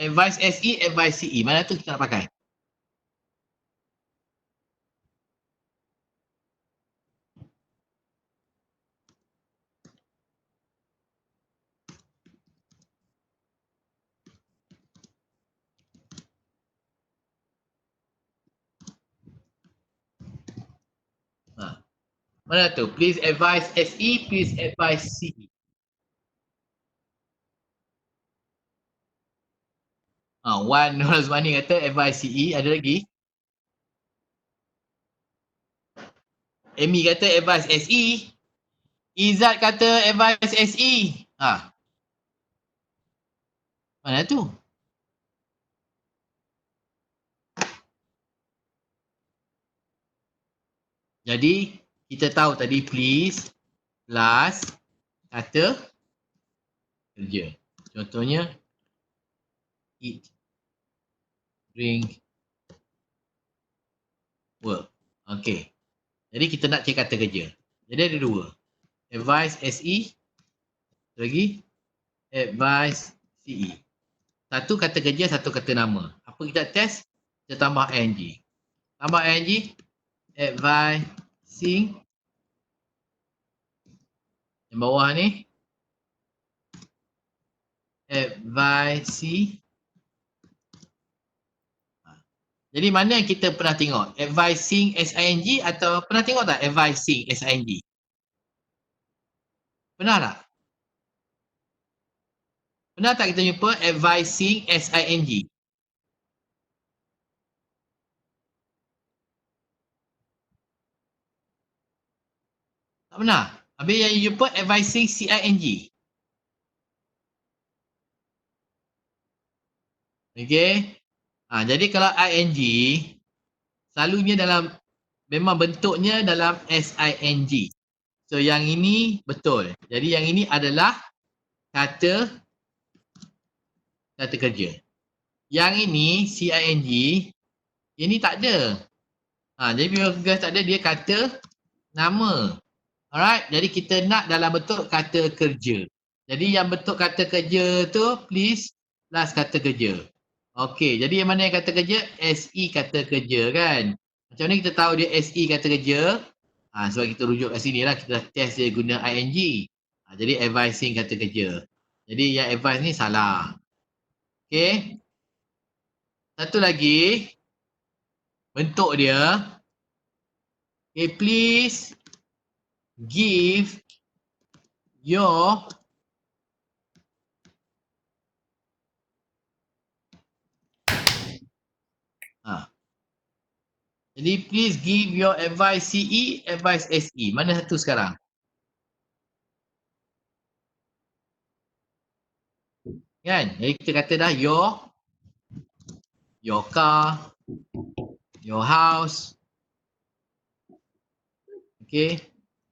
Advice SE, advice CE. Mana tu kita nak pakai? Mana tu? Please advise SE, please advise CE. Wan Razmani kata advise CE. Ada lagi? Amy kata advise SE. Izzat kata advise SE. Mana tu? Jadi kita tahu tadi please plus kata kerja. Contohnya eat, drink, work. Okay. Jadi kita nak cek kata kerja. Jadi ada dua. Advise SE. Lagi. Advise CE. Satu kata kerja, satu kata nama. Apa kita test? Kita tambah ing. Tambah ing. Advising. Yang bawah ni. Advisee. Jadi mana yang kita pernah tengok? Advising SING atau pernah tengok tak advising SING? Pernah tak? Pernah tak kita jumpa advising SING? Tak pernah. Habis yang jumpa advising CING. Okay. Jadi kalau ING, selalunya dalam, memang bentuknya dalam SING. So yang ini betul. Jadi yang ini adalah kata kerja. Yang ini CING, ini tak ada. Jadi bila tak ada, dia kata nama. Alright, jadi kita nak dalam bentuk kata kerja. Jadi yang bentuk kata kerja tu please plus kata kerja. Okey, jadi yang mana yang kata kerja? SE kata kerja kan. Macam mana kita tahu dia SE kata kerja? Sebab kita rujuk kat sini lah, kita test dia guna ING. Jadi advising kata kerja. Jadi yang advice ni salah. Okey. Satu lagi. Bentuk dia. Okay, please give your jadi please give your advice CE, advice SE. Mana satu sekarang? Kan? Jadi kita kata dah your car, your house, okay,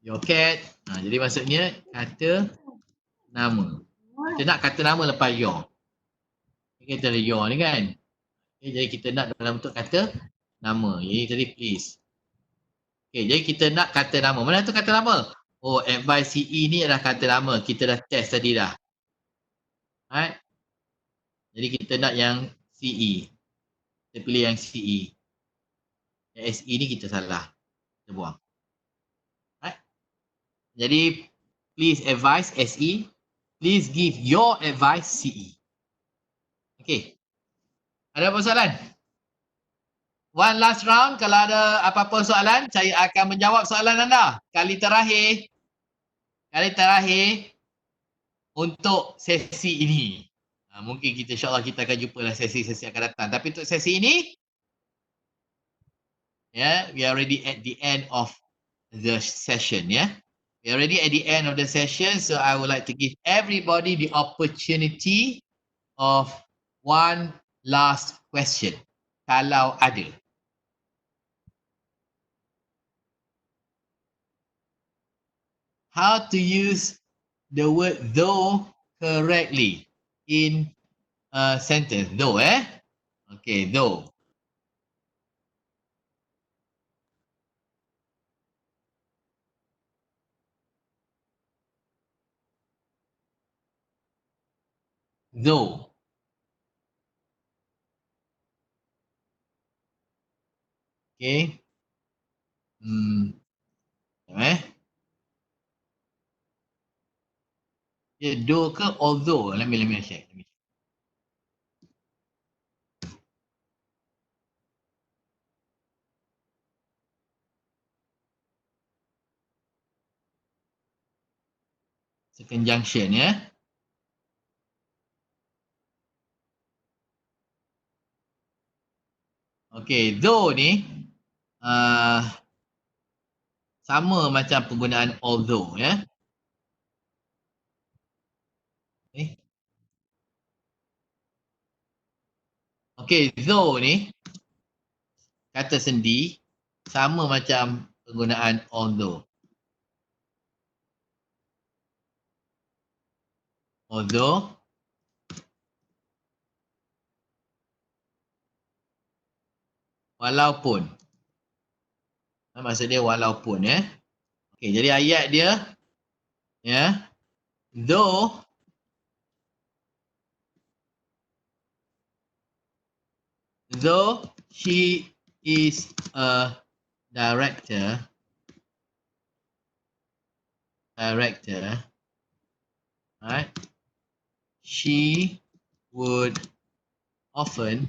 your cat. Jadi maksudnya kata nama. Kita nak kata nama lepas your. Kita ada your ni kan. Okay, jadi kita nak dalam bentuk kata nama. Jadi tadi please. Okay, jadi kita nak kata nama. Mana tu kata nama? Oh, advice CE ni adalah kata nama. Kita dah test tadi dah. Alright. Jadi kita nak yang CE. Kita pilih yang CE. Yang SE ni kita salah. Kita buang. Alright. Jadi please advise SE. Please give your advice CE. Okay. Ada apa soalan? One last round. Kalau ada apa-apa soalan, saya akan menjawab soalan anda. Kali terakhir untuk sesi ini. Mungkin kita insyaAllah kita akan jumpa dalam sesi-sesi akan datang. Tapi untuk sesi ini, we are already at the end of the session. We are already at the end of the session. So I would like to give everybody the opportunity of one last question. Kalau ada. How to use the word though correctly in a sentence. Though, Okay, though. Though. Okay. Though ke although? Let me check. It's a conjunction, ya. Okay, though ni sama macam penggunaan although, ya. Okay, though ni kata sendi sama macam penggunaan although. Although walaupun. Maksud dia walaupun, ya. Okey, jadi ayat dia, ya. Though she is a director, right? She often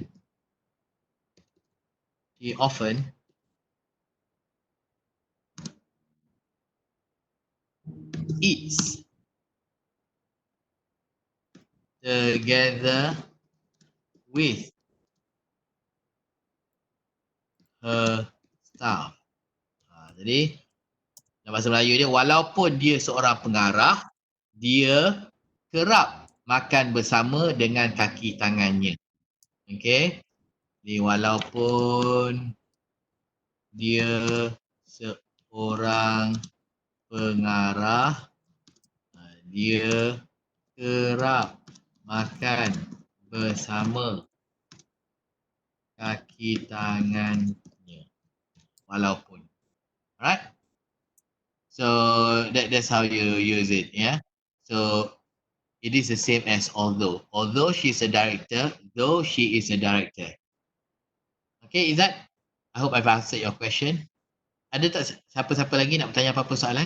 eats together with her staff. Jadi dalam bahasa Melayu dia, walaupun dia seorang pengarah, dia kerap makan bersama dengan kaki tangannya. Okey. Jadi walaupun dia seorang pengarah, dia kerap makan bersama kaki tangannya. Walaupun. Alright? So that's how you use it, yeah. So it is the same as although. Although she's a director, though she is a director. Okay, is that? I hope I've answered your question. Ada tak siapa-siapa lagi nak bertanya apa-apa soalan?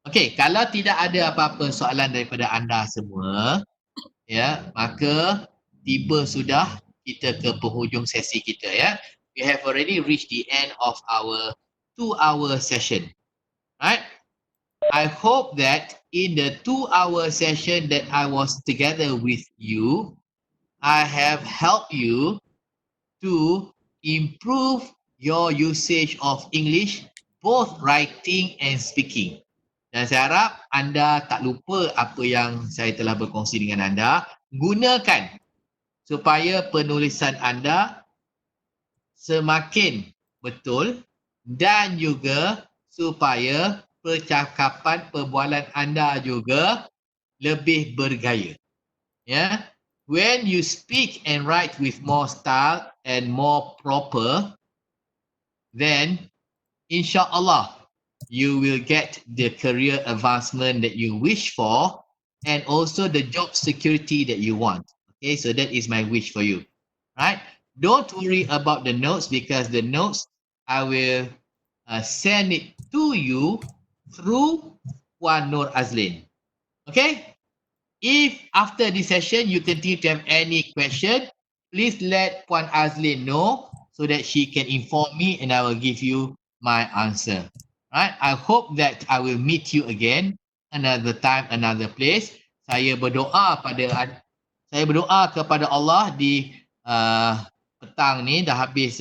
Okay, kalau tidak ada apa-apa soalan daripada anda semua, ya, maka tiba sudah kita ke penghujung sesi kita, ya. We have already reached the end of our 2-hour session, right? I hope that in the 2-hour session that I was together with you, I have helped you to improve your usage of English, both writing and speaking. Dan saya harap anda tak lupa apa yang saya telah berkongsi dengan anda. Gunakan supaya penulisan anda semakin betul dan juga supaya percakapan perbualan anda juga lebih bergaya. Ya. When you speak and write with more style and more proper, then insya-Allah you will get the career advancement that you wish for and also the job security that you want. Okay, so that is my wish for you. Right? Don't worry about the notes because the notes I will send it to you through Puan Nur Azlin. Okay? If after this session you continue to have any question, please let Puan Azlin know so that she can inform me and I will give you my answer. Right? I hope that I will meet you again another time, another place. Saya berdoa kepada Allah di petang ni, dah habis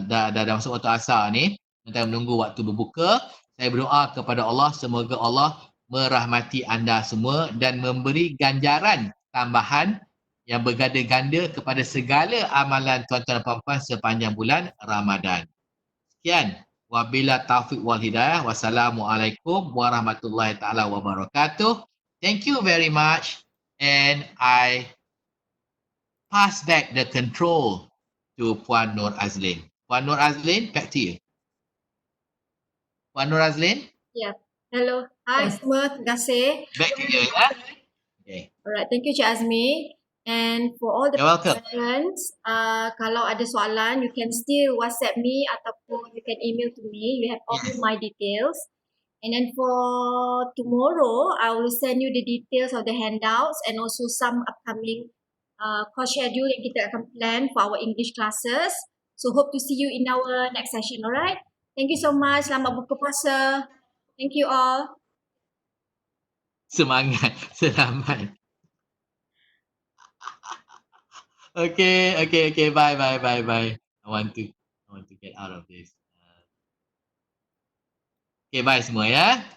dah masuk waktu asar ni, kita menunggu waktu berbuka. Saya berdoa kepada Allah semoga Allah merahmati anda semua dan memberi ganjaran tambahan yang berganda-ganda kepada segala amalan tuan-tuan dan puan-puan sepanjang bulan Ramadan. Sekian. Wabila taufiq wal hidayah. Wassalamualaikum warahmatullahi taala wabarakatuh. Thank you very much and I pass back the control to Puan Nur Azlin. Puan Nur Azlin, back to you. Puan Nur Azlin? Yeah. Hello. Hi semua. Terima kasih. Back to you, ya. Okay. Alright. Thank you, Cik Azmi. And for all the You're welcome. participants, kalau ada soalan, you can still WhatsApp me ataupun you can email to me. You have all my details. And then for tomorrow, I will send you the details of the handouts and also some upcoming course schedule yang kita akan plan for our English classes. So hope to see you in our next session. Alright. Thank you so much. Selamat buka puasa. Thank you all. Semangat. Selamat. Okay. Bye. I want to get out of this. Okay, bye semua ya.